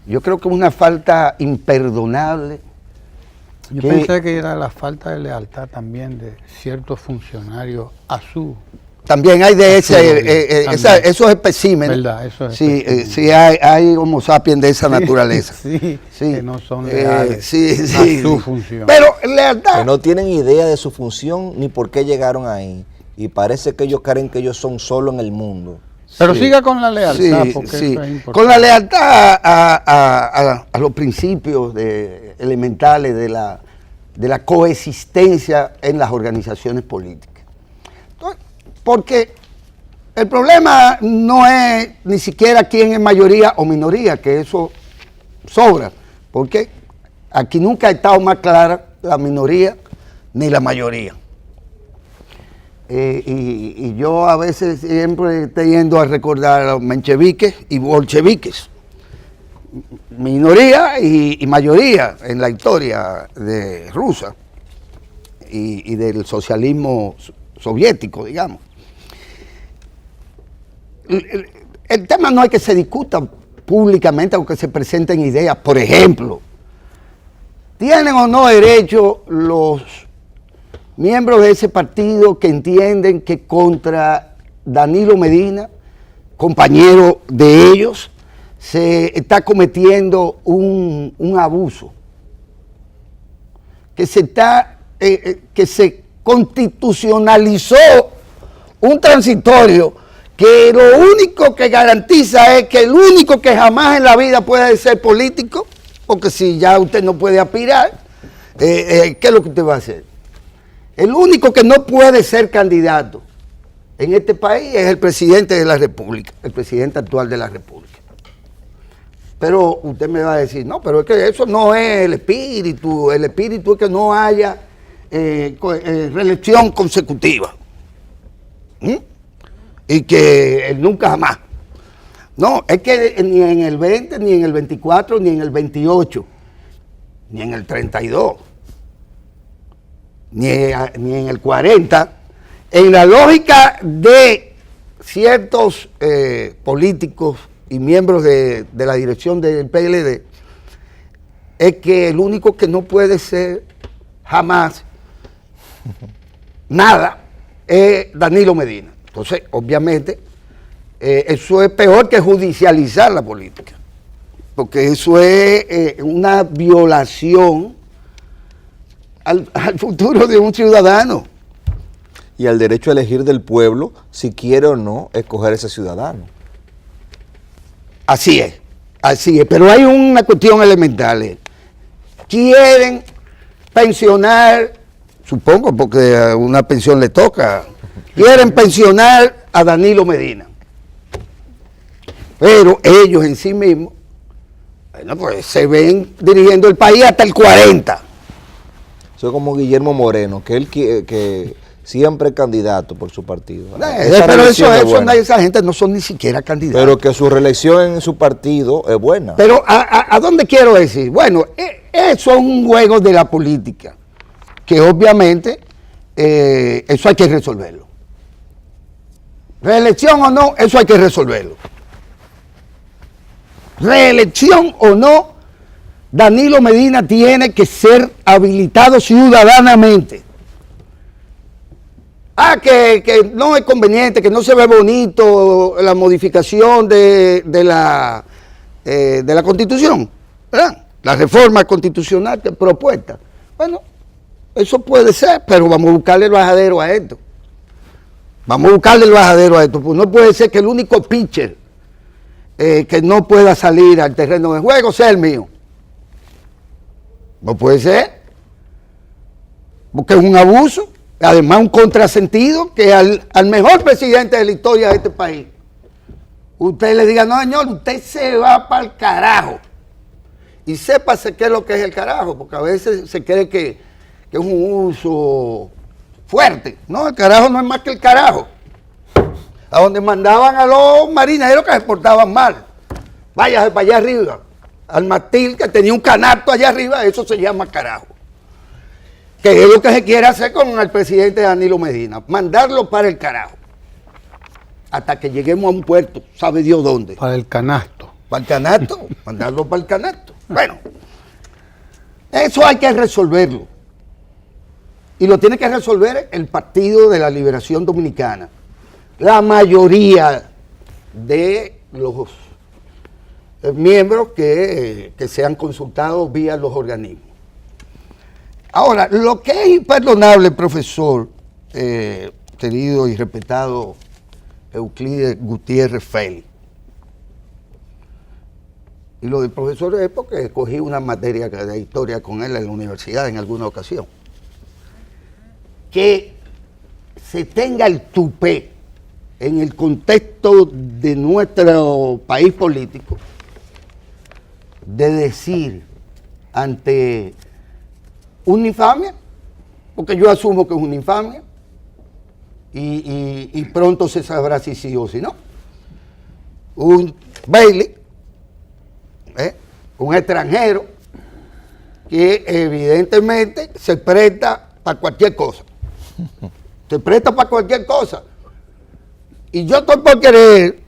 Yo creo que es una falta imperdonable. Yo pensé que era la falta de lealtad también de ciertos funcionarios a su... También hay de esos especímenes. ¿Verdad? Eso es sí, hay homo sapiens de esa naturaleza. Sí, que no son leales a su función. Pero lealtad. Que no tienen idea de su función ni por qué llegaron ahí. Y parece que ellos creen que ellos son solo en el mundo. Pero Sí. siga con la lealtad, Sí, porque sí. eso es importante. Con la lealtad a los principios elementales de la coexistencia en las organizaciones políticas. Entonces, porque el problema no es ni siquiera quién es mayoría o minoría, que eso sobra, porque aquí nunca ha estado más clara la minoría ni la mayoría. Y yo a veces siempre tiendo a recordar a los mencheviques y bolcheviques, minoría y mayoría en la historia de rusa y del socialismo soviético, digamos. El tema no es que se discuta públicamente o que se presenten ideas. Por ejemplo, ¿tienen o no derecho los miembros de ese partido que entienden que contra Danilo Medina, compañero de ellos, se está cometiendo un abuso? Que se constitucionalizó un transitorio que lo único que garantiza es que el único que jamás en la vida puede ser político, porque si ya usted no puede aspirar, ¿qué es lo que usted va a hacer? El único que no puede ser candidato en este país es el presidente de la República, el presidente actual de la República. Pero usted me va a decir, no, pero es que eso no es el espíritu es que no haya reelección consecutiva. Y que nunca jamás. No, es que ni en el 20, ni en el 24, ni en el 28, ni en el 32, ni en el 40, en la lógica de ciertos políticos y miembros de la dirección del PLD, es que el único que no puede ser jamás nada es Danilo Medina. Entonces, obviamente, eso es peor que judicializar la política, porque eso es una violación al futuro de un ciudadano. Y al derecho a elegir del pueblo si quiere o no escoger ese ciudadano. Así es, pero hay una cuestión elemental. Quieren pensionar, supongo, porque a una pensión le toca, quieren pensionar a Danilo Medina. Pero ellos en sí mismos, bueno, pues se ven dirigiendo el país hasta el 40. Eso es como Guillermo Moreno, que él que siempre es candidato por su partido. Pero esa gente no son ni siquiera candidatos. Pero que su reelección en su partido es buena. Pero ¿a dónde quiero decir? Bueno, eso es un juego de la política, que obviamente eso hay que resolverlo. Reelección o no, eso hay que resolverlo. Reelección o no, Danilo Medina tiene que ser habilitado ciudadanamente. Que no es conveniente, que no se ve bonito la modificación de la Constitución, ¿verdad? La reforma constitucional propuesta. Bueno, eso puede ser, pero vamos a buscarle el bajadero a esto. Pues no puede ser que el único pitcher que no pueda salir al terreno de juego sea el mío. No puede ser, porque es un abuso. Además, un contrasentido que al mejor presidente de la historia de este país, usted le diga, no señor, usted se va para el carajo. Y sépase qué es lo que es el carajo, porque a veces se cree que es un uso fuerte. No, el carajo no es más que el carajo. A donde mandaban a los marineros que se portaban mal. Váyase para allá arriba. Al mástil que tenía un canasto allá arriba, eso se llama carajo. Que es lo que se quiere hacer con el presidente Danilo Medina, mandarlo para el carajo, hasta que lleguemos a un puerto, sabe Dios dónde. Para el canasto. Para el canasto, mandarlo para el canasto. Bueno, eso hay que resolverlo. Y lo tiene que resolver el Partido de la Liberación Dominicana. La mayoría de los miembros que sean consultados vía los organismos. Ahora, lo que es imperdonable, profesor, querido y respetado Euclides Gutiérrez Félix. Y lo del profesor es porque escogí una materia de historia con él en la universidad en alguna ocasión. Que se tenga el tupé en el contexto de nuestro país político de decir ante una infamia, porque yo asumo que es una infamia, y pronto se sabrá si sí o si no. Un Bailey, un extranjero que evidentemente se presta para cualquier cosa. Se presta para cualquier cosa. Y yo estoy por querer,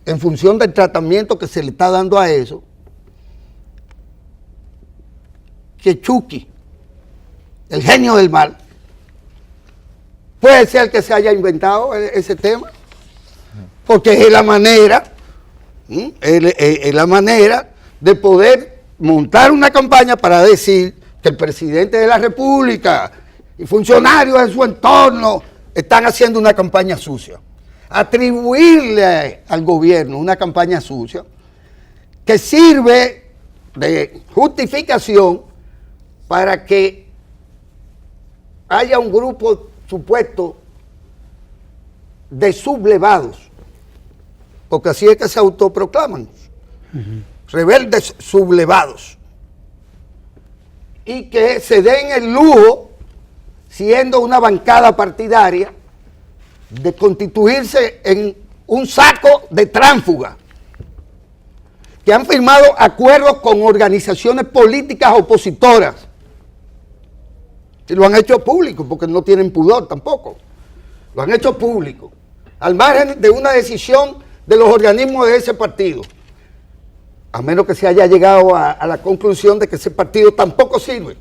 en función del tratamiento que se le está dando a eso, que Chucky, el genio del mal, puede ser el que se haya inventado ese tema, porque es la manera, es la manera de poder montar una campaña para decir que el presidente de la República y funcionarios de su entorno están haciendo una campaña sucia. Atribuirle al gobierno una campaña sucia que sirve de justificación para que haya un grupo supuesto de sublevados, porque así es que se autoproclaman, rebeldes sublevados, y que se den el lujo, siendo una bancada partidaria, de constituirse en un saco de tránsfugas, que han firmado acuerdos con organizaciones políticas opositoras, y lo han hecho público, porque no tienen pudor tampoco, lo han hecho público, al margen de una decisión de los organismos de ese partido, a menos que se haya llegado a la conclusión de que ese partido tampoco sirve,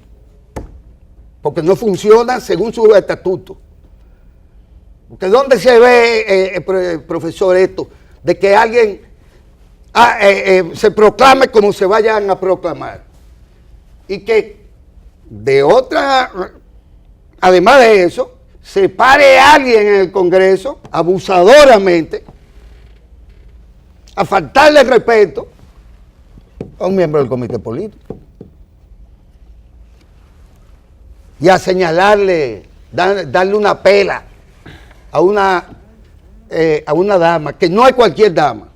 porque no funciona según sus estatutos. Porque ¿dónde se ve, profesor, esto, de que alguien se proclame como se vayan a proclamar? Y que de otra, además de eso, se pare alguien en el Congreso abusadoramente a faltarle el respeto a un miembro del comité político y a señalarle, darle una pela a una dama, que no es cualquier dama,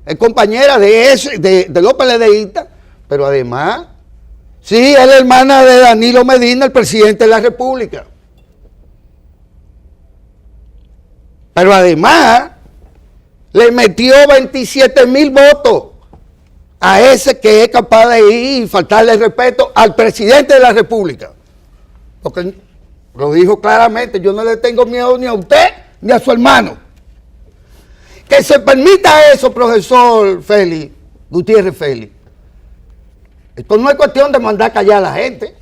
es compañera de los PLDistas, pero además, sí, es la hermana de Danilo Medina, el presidente de la República. Pero además, le metió 27,000 votos a ese que es capaz de ir y faltarle el respeto al presidente de la República. Porque lo dijo claramente, yo no le tengo miedo ni a usted ni a su hermano. Que se permita eso, profesor Félix, Gutiérrez Félix. Esto no es cuestión de mandar callar a la gente.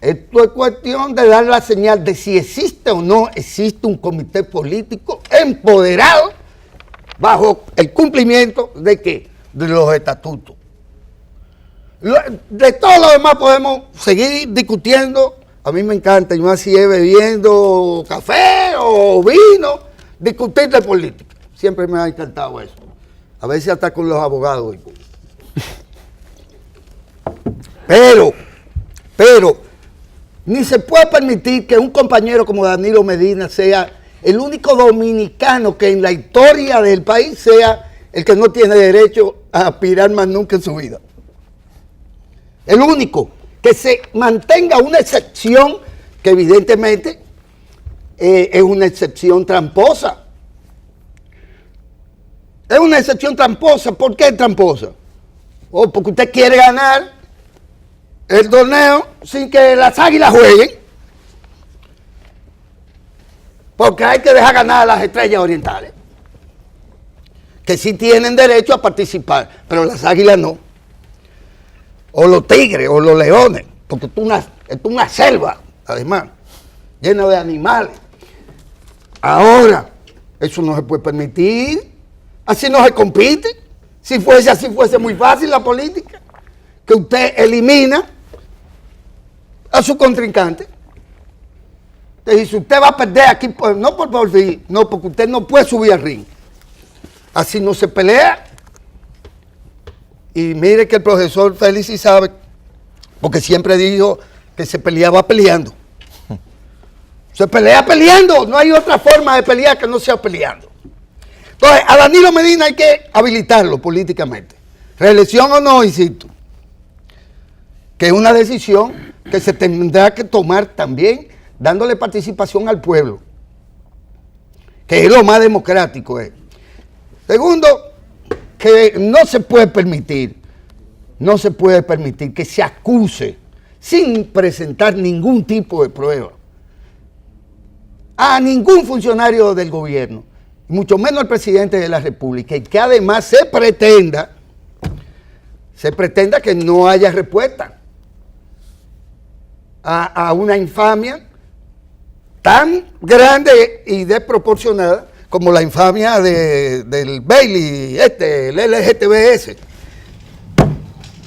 Esto es cuestión de dar la señal de si existe o no existe un comité político empoderado bajo el cumplimiento de ¿qué? De los estatutos. De todo lo demás podemos seguir discutiendo. A mí me encanta, yo así es bebiendo café o vino, discutir de política. Siempre me ha encantado eso. A veces hasta con los abogados. Pero, ni se puede permitir que un compañero como Danilo Medina sea el único dominicano que en la historia del país sea el que no tiene derecho a aspirar más nunca en su vida. El único. Que se mantenga una excepción que evidentemente es una excepción tramposa. Es una excepción tramposa. ¿Por qué tramposa? Porque usted quiere ganar el torneo sin que las Águilas jueguen. Porque hay que dejar ganar a las Estrellas Orientales, que sí tienen derecho a participar, pero las Águilas no. O los tigres, o los leones, porque esto es una selva, además, llena de animales. Ahora, eso no se puede permitir, así no se compite. Si fuese así, fuese muy fácil la política, que usted elimina a su contrincante. Te dice, usted va a perder aquí, pues, no por fin, no, porque usted no puede subir al ring. Así no se pelea. Y mire que el profesor Félix sí sabe, porque siempre dijo que se peleaba peleando. Se pelea peleando, no hay otra forma de pelear que no sea peleando. Entonces, a Danilo Medina hay que habilitarlo políticamente. Reelección o no, insisto, que es una decisión que se tendrá que tomar también dándole participación al pueblo, que es lo más democrático. Segundo, que no se puede permitir que se acuse sin presentar ningún tipo de prueba a ningún funcionario del gobierno, mucho menos al presidente de la República, y que además se pretenda que no haya respuesta a una infamia tan grande y desproporcionada como la infamia del Bailey, el LGTBS.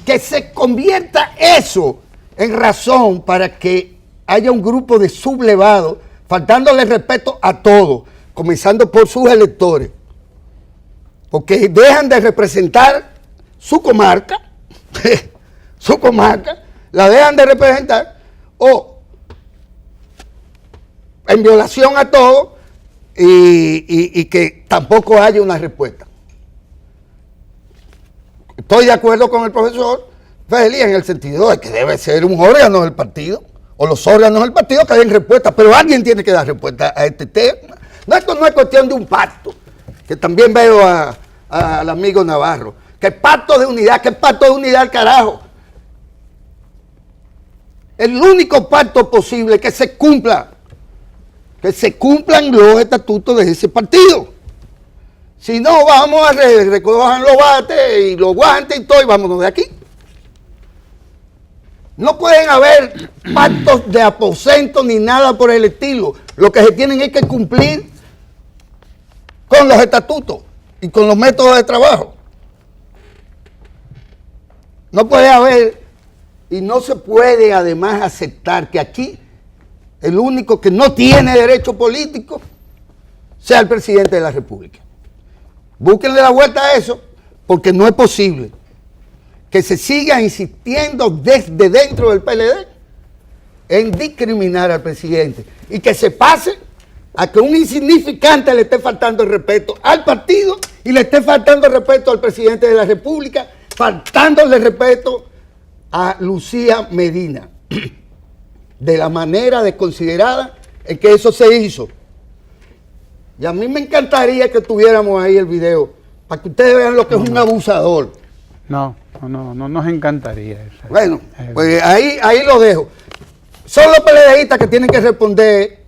Que se convierta eso en razón para que haya un grupo de sublevados faltándole respeto a todos, comenzando por sus electores, porque dejan de representar su comarca, la dejan de representar, o en violación a todo, y que tampoco haya una respuesta. Estoy de acuerdo con el profesor Félix en el sentido de que debe ser un órgano del partido, o los órganos del partido que den respuesta, pero alguien tiene que dar respuesta a este tema. No, esto no es cuestión de un pacto, que también veo al amigo Navarro, que pacto de unidad, carajo. El único pacto posible es que se cumplan los estatutos de ese partido. Si no, vamos a recoger los bates y los guantes y todo, y vámonos de aquí. No pueden haber pactos de aposento ni nada por el estilo. Lo que se tienen es que cumplir con los estatutos y con los métodos de trabajo. No puede haber, y no se puede además aceptar que aquí el único que no tiene derecho político sea el presidente de la República. Búsquenle la vuelta a eso, porque no es posible que se siga insistiendo desde dentro del PLD en discriminar al presidente y que se pase a que un insignificante le esté faltando el respeto al partido y le esté faltando el respeto al presidente de la República, faltándole el respeto a Lucía Medina, de la manera desconsiderada en que eso se hizo. Y a mí me encantaría que tuviéramos ahí el video, para que ustedes vean lo que es un abusador. No nos encantaría eso. Bueno, pues ahí lo dejo. Son los PLDistas que tienen que responder,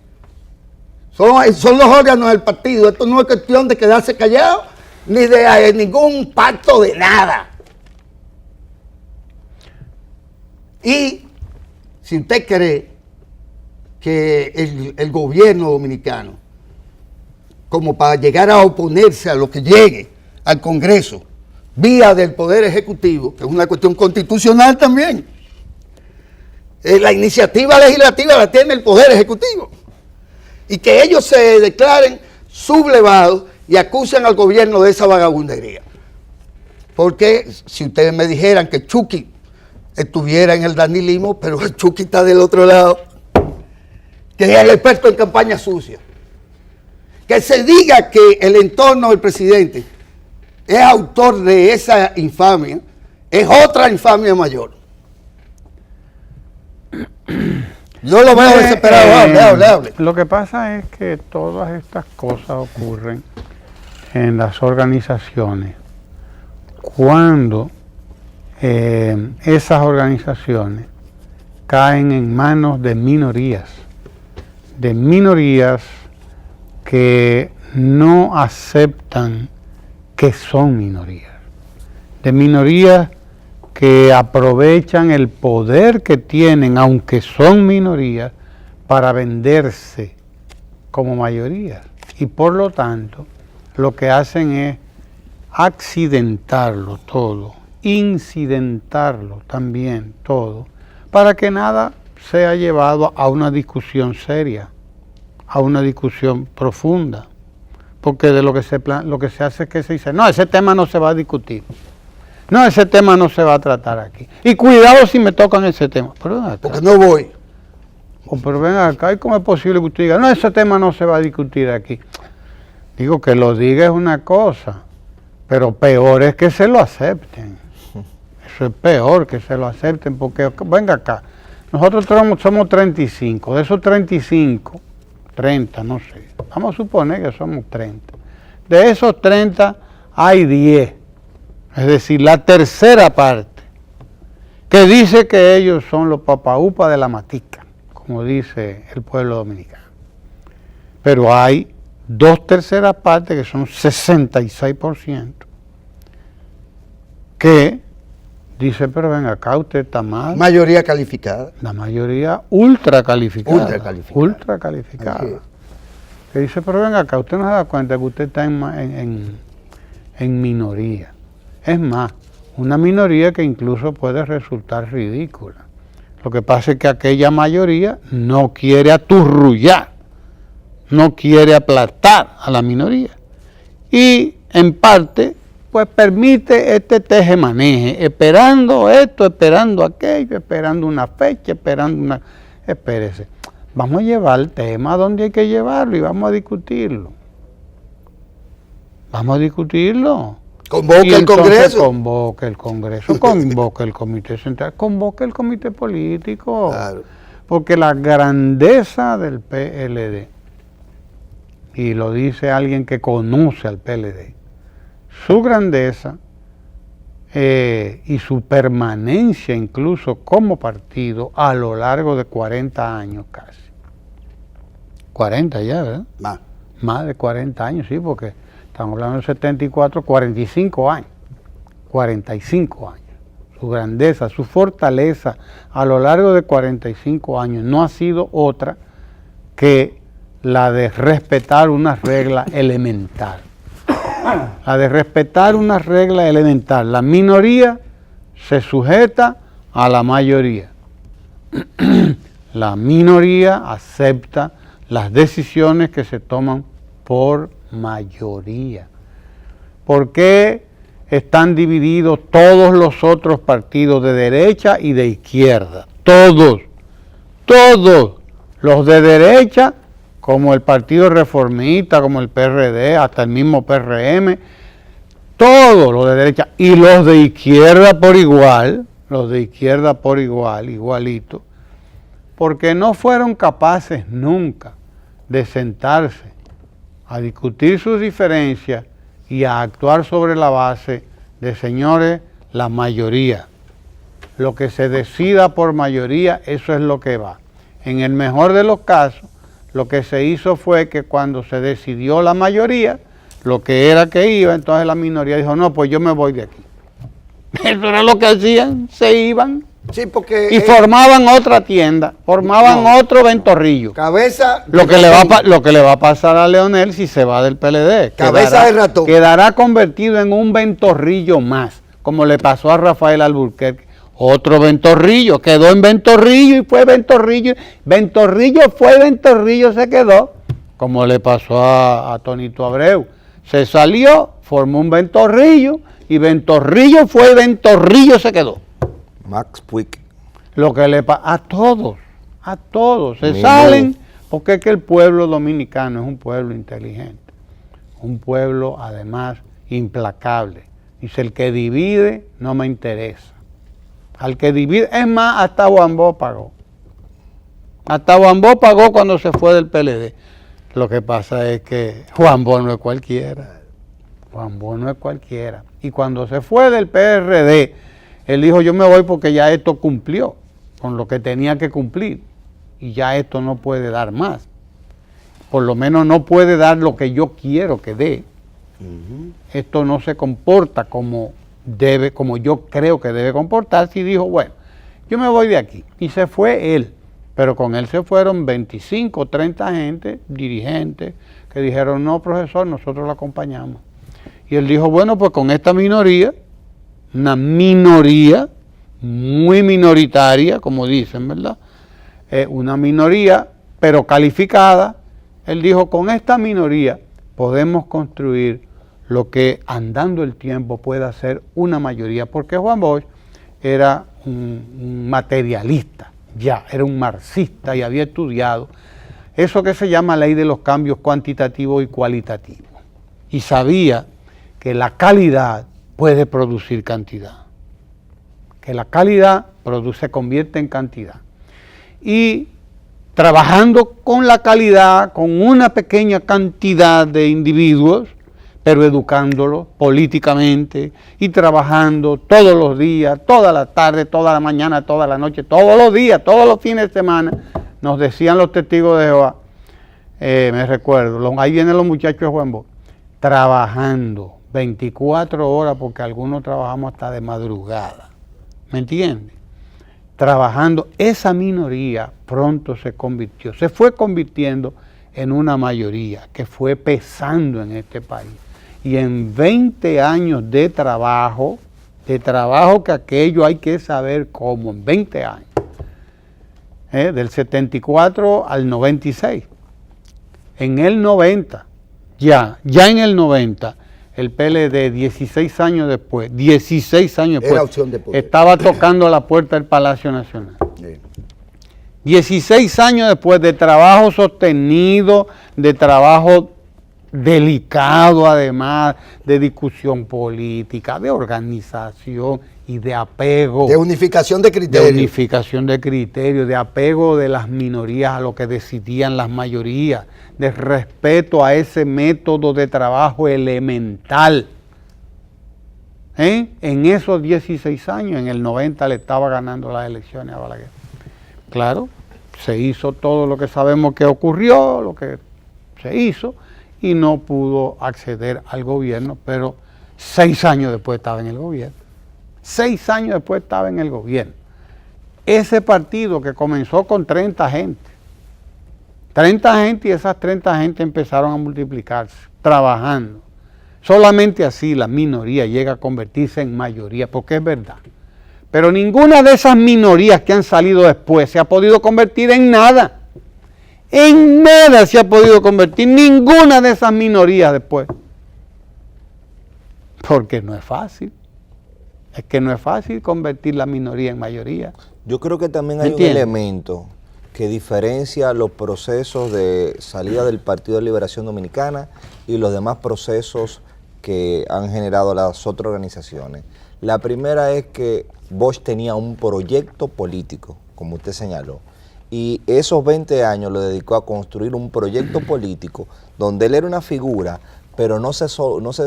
son los órganos del partido. Esto no es cuestión de quedarse callado, ni de ningún pacto de nada. Y si usted cree que el gobierno dominicano, como para llegar a oponerse a lo que llegue al Congreso, vía del Poder Ejecutivo, que es una cuestión constitucional también, la iniciativa legislativa la tiene el Poder Ejecutivo, y que ellos se declaren sublevados y acusen al gobierno de esa vagabundería. Porque si ustedes me dijeran que Chucky estuviera en el danilismo, pero el Chucky está del otro lado, que es el experto en campaña sucia, que se diga que el entorno del presidente es autor de esa infamia, es otra infamia mayor. Yo lo veo desesperado, hable. Lo que pasa es que todas estas cosas ocurren en las organizaciones cuando esas organizaciones caen en manos de minorías que no aceptan que son minorías, de minorías que aprovechan el poder que tienen, aunque son minorías, para venderse como mayoría. Y por lo tanto, lo que hacen es accidentarlo todo, incidentarlo también todo, para que nada sea llevado a una discusión seria. a una discusión profunda, porque de lo que se hace es que se dice, no, ese tema no se va a discutir, no, ese tema no se va a tratar aquí, y cuidado si me tocan ese tema, porque no voy. Pero ven acá, ¿y cómo es posible que usted diga, no, ese tema no se va a discutir aquí? Digo, que lo diga es una cosa, pero peor es que se lo acepten. Eso es peor, que se lo acepten, porque, venga acá, nosotros somos 35, de esos 35, 30, no sé, vamos a suponer que somos 30. De esos 30 hay 10, es decir, la tercera parte, que dice que ellos son los papaupas de la matica, como dice el pueblo dominicano. Pero hay 2/3 partes, que son 66%, que dice, pero ven acá, usted está mal. Mayoría calificada. La mayoría ultra calificada. Ultra calificada. Ultra calificada. Que dice, pero ven acá, usted no se da cuenta que usted está en minoría. Es más, una minoría que incluso puede resultar ridícula. Lo que pasa es que aquella mayoría no quiere aturrullar, no quiere aplastar a la minoría. Y en parte, pues permite este tejemaneje, esperando esto, esperando aquello, esperando una fecha, esperando una... Espérese, vamos a llevar el tema donde hay que llevarlo y vamos a discutirlo. Vamos a discutirlo. Convoque el Congreso. Convoque el Congreso, convoque el Comité Central, convoque el Comité Político. Claro. Porque la grandeza del PLD, y lo dice alguien que conoce al PLD, su grandeza y su permanencia incluso como partido a lo largo de 40 años casi. 40 ya, ¿verdad? Más de 40 años, sí, porque estamos hablando de 74, 45 años. 45 años. Su grandeza, su fortaleza a lo largo de 45 años no ha sido otra que la de respetar una regla elemental. La de respetar una regla elemental. La minoría se sujeta a la mayoría. La minoría acepta las decisiones que se toman por mayoría. ¿Por qué están divididos todos los otros partidos de derecha y de izquierda? Todos los de derecha, como el Partido Reformista, como el PRD, hasta el mismo PRM, todos los de derecha, y los de izquierda por igual, igualito, porque no fueron capaces nunca de sentarse a discutir sus diferencias y a actuar sobre la base de, señores, la mayoría. Lo que se decida por mayoría, eso es lo que va. En el mejor de los casos, lo que se hizo fue que cuando se decidió la mayoría, lo que era que iba, entonces la minoría dijo, no, pues yo me voy de aquí. Eso era lo que hacían, se iban. Sí, porque y formaban otra tienda, formaban otro ventorrillo. Cabeza lo que le va a pasar a Leonel si se va del PLD. Cabeza de ratón. Quedará convertido en un ventorrillo más, como le pasó a Rafael Alburquerque. Otro ventorrillo, quedó en ventorrillo y fue ventorrillo. Ventorrillo fue ventorrillo, se quedó, como le pasó a Tonito Abreu. Se salió, formó un ventorrillo y ventorrillo fue ventorrillo, se quedó. Max Puig. Lo que le pasa a todos, se salen, porque es que el pueblo dominicano es un pueblo inteligente, un pueblo además implacable. Dice, el que divide no me interesa. Al que divide, es más, hasta Juan-Bo pagó. Hasta Juan-Bo pagó cuando se fue del PLD. Lo que pasa es que Juan-Bo no es cualquiera. Juan-Bo no es cualquiera. Y cuando se fue del PRD, él dijo, yo me voy porque ya esto cumplió con lo que tenía que cumplir. Y ya esto no puede dar más. Por lo menos no puede dar lo que yo quiero que dé. Esto no se comporta como yo creo que debe comportarse. Y dijo, bueno, yo me voy de aquí. Y se fue él. Pero con él se fueron 25, 30 gente, dirigentes, que dijeron, no, profesor, nosotros lo acompañamos. Y él dijo, bueno, pues con esta minoría, una minoría muy minoritaria, como dicen, ¿verdad? Una minoría, pero calificada, Él dijo, con esta minoría podemos construir lo que andando el tiempo pueda ser una mayoría, porque Juan Bosch era un materialista, ya, era un marxista y había estudiado eso que se llama ley de los cambios cuantitativos y cualitativos. Y sabía que la calidad puede producir cantidad, que la calidad se convierte en cantidad. Y trabajando con la calidad, con una pequeña cantidad de individuos, pero educándolos políticamente y trabajando todos los días, toda la tarde, toda la mañana, toda la noche, todos los días, todos los fines de semana, nos decían los testigos de Jehová, me recuerdo, ahí vienen los muchachos de Juan Bosch, trabajando 24 horas, porque algunos trabajamos hasta de madrugada, ¿me entiendes? Trabajando, esa minoría pronto se fue convirtiendo en una mayoría que fue pesando en este país. Y en 20 años de trabajo que aquello hay que saber cómo, en 20 años, del 74 al 96. En el 90, ya en el 90, el PLD 16 años después, estaba tocando la puerta del Palacio Nacional. 16 años después de trabajo sostenido, de trabajo delicado además, de discusión política, de organización y de apego. De unificación de criterios. De unificación de criterios, de apego de las minorías a lo que decidían las mayorías, de respeto a ese método de trabajo elemental. En esos 16 años, en el 90 le estaba ganando las elecciones a Balaguer. Claro, se hizo todo lo que sabemos que ocurrió, lo que se hizo, y no pudo acceder al gobierno, pero 6 años después estaba en el gobierno. 6 años después estaba en el gobierno. Ese partido que comenzó con 30 gente, y esas 30 gente empezaron a multiplicarse, trabajando. Solamente así la minoría llega a convertirse en mayoría, porque es verdad. Pero ninguna de esas minorías que han salido después se ha podido convertir en nada. En nada se ha podido convertir ninguna de esas minorías después. Porque no es fácil. Es que no es fácil convertir la minoría en mayoría. Yo creo que también hay un elemento que diferencia los procesos de salida del Partido de Liberación Dominicana y los demás procesos que han generado las otras organizaciones. La primera es que Bosch tenía un proyecto político, como usted señaló, y esos 20 años lo dedicó a construir un proyecto político donde él era una figura, pero no se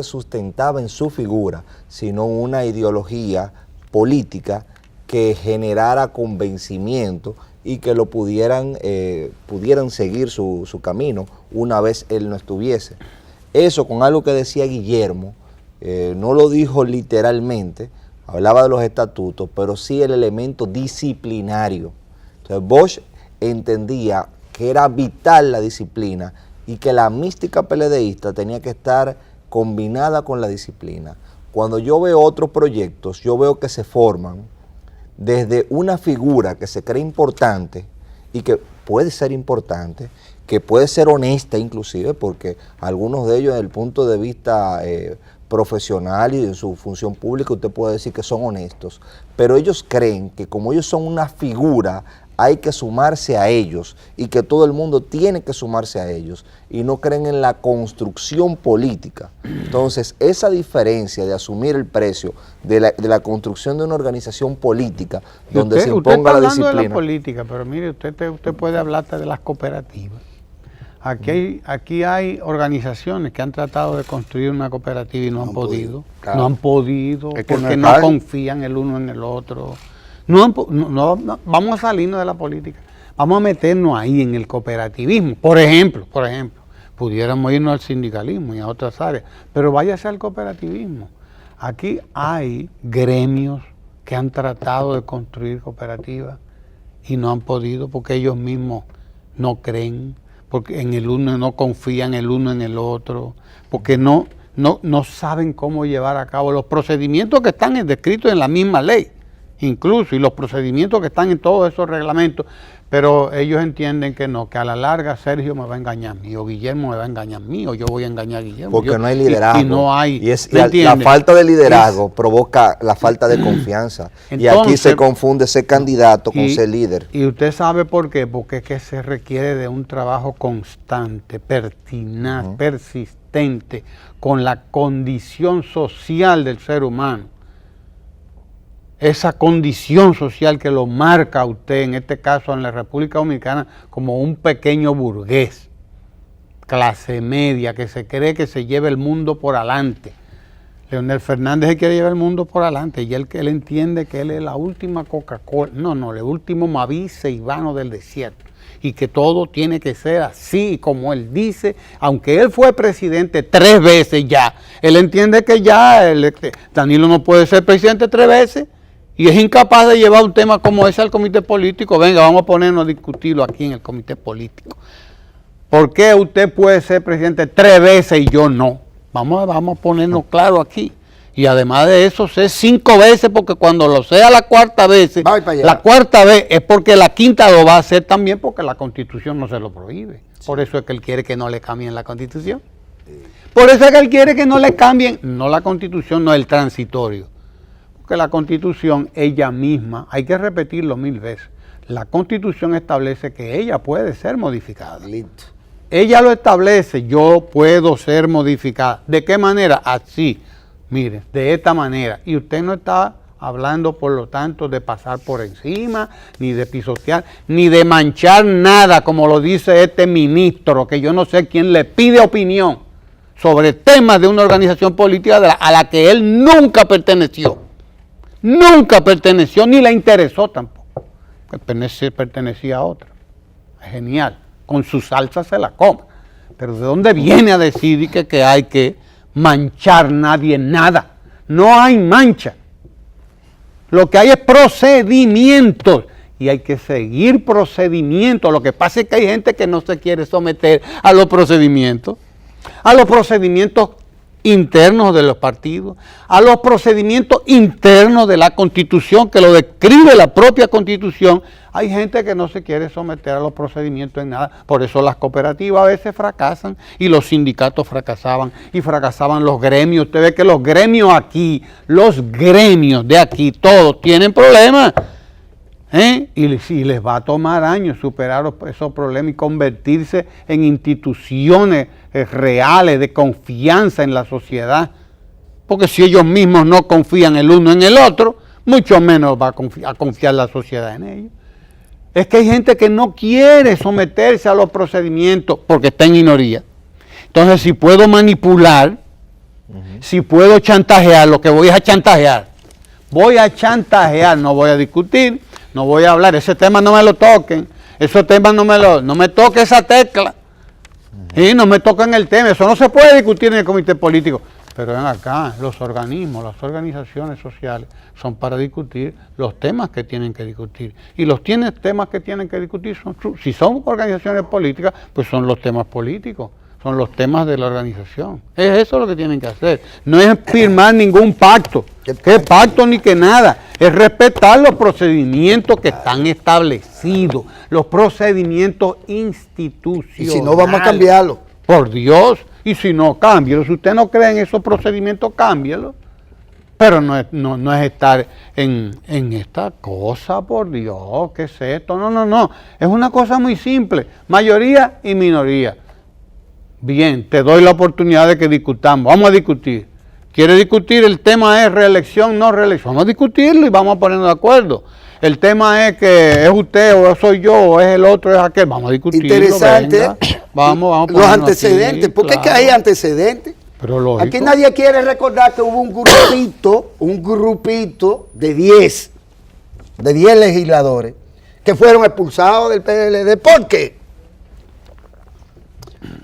sustentaba en su figura, sino una ideología política que generara convencimiento y que lo pudieran seguir su camino una vez él no estuviese. Eso con algo que decía Guillermo, no lo dijo literalmente, hablaba de los estatutos, pero sí el elemento disciplinario. Entonces Bosch entendía que era vital la disciplina y que la mística PLDista tenía que estar combinada con la disciplina. Cuando yo veo otros proyectos, yo veo que se forman desde una figura que se cree importante y que puede ser importante, que puede ser honesta inclusive, porque algunos de ellos desde el punto de vista profesional y en su función pública usted puede decir que son honestos, pero ellos creen que como ellos son una figura hay que sumarse a ellos y que todo el mundo tiene que sumarse a ellos y no creen en la construcción política. Entonces, esa diferencia de asumir el precio de la construcción de una organización política donde se imponga la disciplina. Usted está hablando de la política, pero mire, usted puede hablar de las cooperativas. Aquí hay organizaciones que han tratado de construir una cooperativa y no han podido. Claro. No han podido porque no confían el uno en el otro. Vamos a salirnos de la política, vamos a meternos ahí en el cooperativismo. Por ejemplo, pudiéramos irnos al sindicalismo y a otras áreas, pero váyase al cooperativismo. Aquí hay gremios que han tratado de construir cooperativas y no han podido porque ellos mismos no creen, porque en el uno no confían el uno en el otro, porque no saben cómo llevar a cabo los procedimientos que están descritos en la misma ley. Incluso, y los procedimientos que están en todos esos reglamentos, Pero ellos entienden que no, que a la larga Sergio me va a engañar a mí, o Guillermo me va a engañar a mí, o yo voy a engañar a Guillermo. Porque no hay liderazgo. Y no hay. La falta de liderazgo provoca la falta de confianza. Entonces, y aquí se confunde ser candidato con ser líder. Y usted sabe por qué, porque es que se requiere de un trabajo constante, pertinaz, persistente, con la condición social del ser humano. Esa condición social que lo marca a usted, en este caso en la República Dominicana, como un pequeño burgués, clase media, que se cree que se lleva el mundo por adelante. Leonel Fernández se quiere llevar el mundo por adelante y él entiende que él es la última Coca-Cola, no, el último Maví Ceibano del desierto. Y que todo tiene que ser así, como él dice, aunque él fue presidente 3 veces ya, él entiende que ya Danilo no puede ser presidente 3 veces. Y es incapaz de llevar un tema como ese al comité político. Venga, vamos a ponernos a discutirlo aquí en el comité político. ¿Por qué usted puede ser presidente 3 veces y yo no? Vamos a ponernos claro aquí. Y además de eso, sé 5 veces, porque cuando lo sea la 4ª vez, la 4ª vez es porque la 5ª lo va a hacer también, porque la Constitución no se lo prohíbe. Sí. Por eso es que él quiere que no le cambien la Constitución. Sí. Por eso es que él quiere que no le cambien, no la Constitución, no el transitorio. Que la Constitución ella misma, hay que repetirlo 1000 veces, la Constitución establece que ella puede ser modificada. Listo. Ella lo establece, yo puedo ser modificada. ¿De qué manera? Así, mire, de esta manera. Y usted no está hablando, por lo tanto, de pasar por encima, ni de pisotear, ni de manchar nada, como lo dice este ministro, que yo no sé quién le pide opinión sobre temas de una organización política a la que él nunca perteneció. Nunca perteneció, ni le interesó tampoco. Pertenecía a otra. Genial. Con su salsa se la come. Pero ¿de dónde viene a decir que hay que manchar nadie nada? No hay mancha. Lo que hay es procedimientos. Y hay que seguir procedimientos. Lo que pasa es que hay gente que no se quiere someter a los procedimientos. A los procedimientos internos de los partidos, a los procedimientos internos de la Constitución, que lo describe la propia Constitución. Hay gente que no se quiere someter a los procedimientos en nada. Por eso las cooperativas a veces fracasan y los sindicatos fracasaban y fracasaban los gremios. Usted ve que los gremios de aquí, todos tienen problemas. Y les va a tomar años superar esos problemas y convertirse en instituciones reales de confianza en la sociedad. Porque si ellos mismos no confían el uno en el otro, mucho menos va a confiar la sociedad en ellos. Es que hay gente que no quiere someterse a los procedimientos porque está en minoría. Entonces, si puedo manipular, si puedo chantajear, lo que voy es a chantajear. Voy a chantajear, no voy a discutir, no voy a hablar, ese tema no me lo toquen, esos temas no me toque esa tecla, y no me toquen el tema, eso no se puede discutir en el comité político. Pero ven acá, los organismos, las organizaciones sociales son para discutir los temas que tienen que discutir. Y los temas que tienen que discutir si son organizaciones políticas, pues son los temas políticos, son los temas de la organización. Es eso lo que tienen que hacer. No es firmar ningún pacto, que pacto ni que nada. Es respetar los procedimientos que están establecidos, los procedimientos institucionales. Y si no, vamos a cambiarlo. Por Dios. Y si no, cámbielo. Si usted no cree en esos procedimientos, cámbielo. Pero no es estar en esta cosa, por Dios, ¿qué es esto? No. Es una cosa muy simple. Mayoría y minoría. Bien, te doy la oportunidad de que discutamos. Vamos a discutir. ¿Quiere discutir? El tema es reelección, no reelección. Vamos a discutirlo y vamos a ponernos de acuerdo. El tema es que es usted o soy yo o es el otro, es aquel. Vamos a discutirlo. Interesante. Venga. Vamos los antecedentes. Aquí, ¿Por qué claro. que hay antecedentes? Pero lógico. Aquí nadie quiere recordar que hubo un grupito de 10 legisladores que fueron expulsados del PLD. ¿Por qué?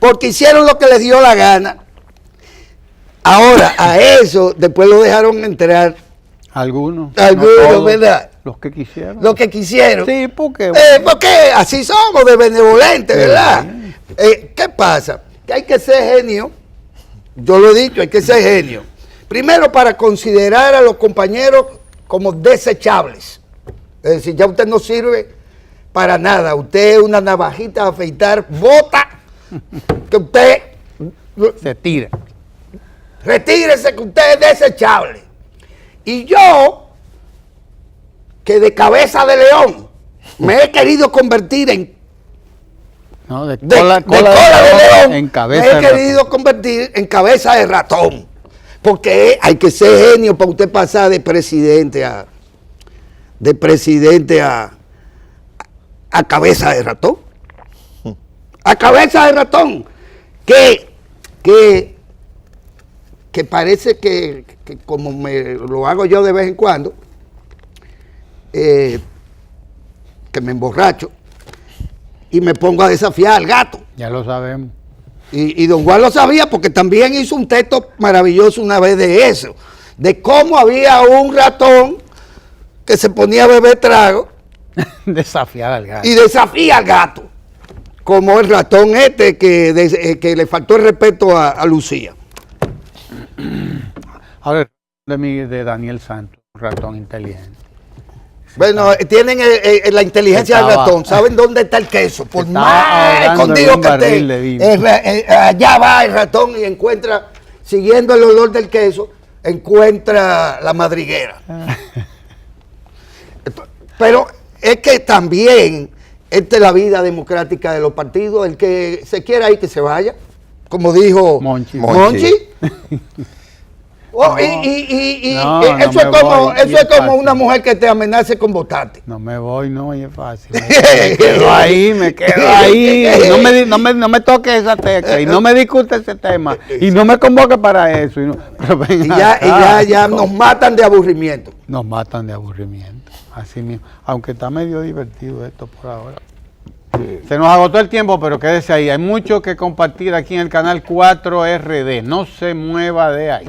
Porque hicieron lo que les dio la gana. Ahora, a eso después lo dejaron entrar. Algunos, no ¿verdad? Los que quisieron. Los que quisieron. Sí, porque... porque así somos de benevolentes, ¿verdad? ¿Qué pasa? Que hay que ser genio. Yo lo he dicho, hay que ser genio. Primero, para considerar a los compañeros como desechables. Es decir, ya usted no sirve para nada. Usted es una navajita a afeitar, bota, que usted Se tira. retírese, que usted es desechable. Y yo, que de cabeza de león, me he querido convertir en ¿No? De de cola cola de león, en cabeza me he de ratón. querido convertir en cabeza de ratón. Porque hay que ser genio para usted pasar de presidente a cabeza de ratón. A cabeza de ratón. Que parece que como lo hago yo de vez en cuando, que me emborracho y me pongo a desafiar al gato. Ya lo sabemos. Y don Juan lo sabía porque también hizo un texto maravilloso una vez de eso, de cómo había un ratón que se ponía a beber trago Desafiar al gato. y desafía al gato, como el ratón este que le faltó el respeto a Lucía. Ahora, de Daniel Santos, un ratón inteligente. Bueno, tienen la inteligencia del Estaba- ratón, saben dónde está el queso, por estaba más ahogando en escondido un que barril de esté, vino. allá va el ratón y encuentra, siguiendo el olor del queso, encuentra la madriguera. Pero es que también, esta es la vida democrática de los partidos, el que se quiera ir que se vaya, como dijo Monchi. Monchi. Oh, No. y No, eso no es me como, voy, eso y es es como fácil. una mujer que te amenace con votarte. No me voy, no, y es fácil. Me quedo ahí, me quedo ahí. No me toque esa tecla y no me discute ese tema y no me convoque para eso. Pero ven Y ya, acá, ya nos matan de aburrimiento. nos matan de aburrimiento. Así mismo. Aunque está medio divertido esto por ahora. Se nos agotó el tiempo, pero quédese ahí. Hay mucho que compartir aquí en el canal 4RD. No se mueva de ahí.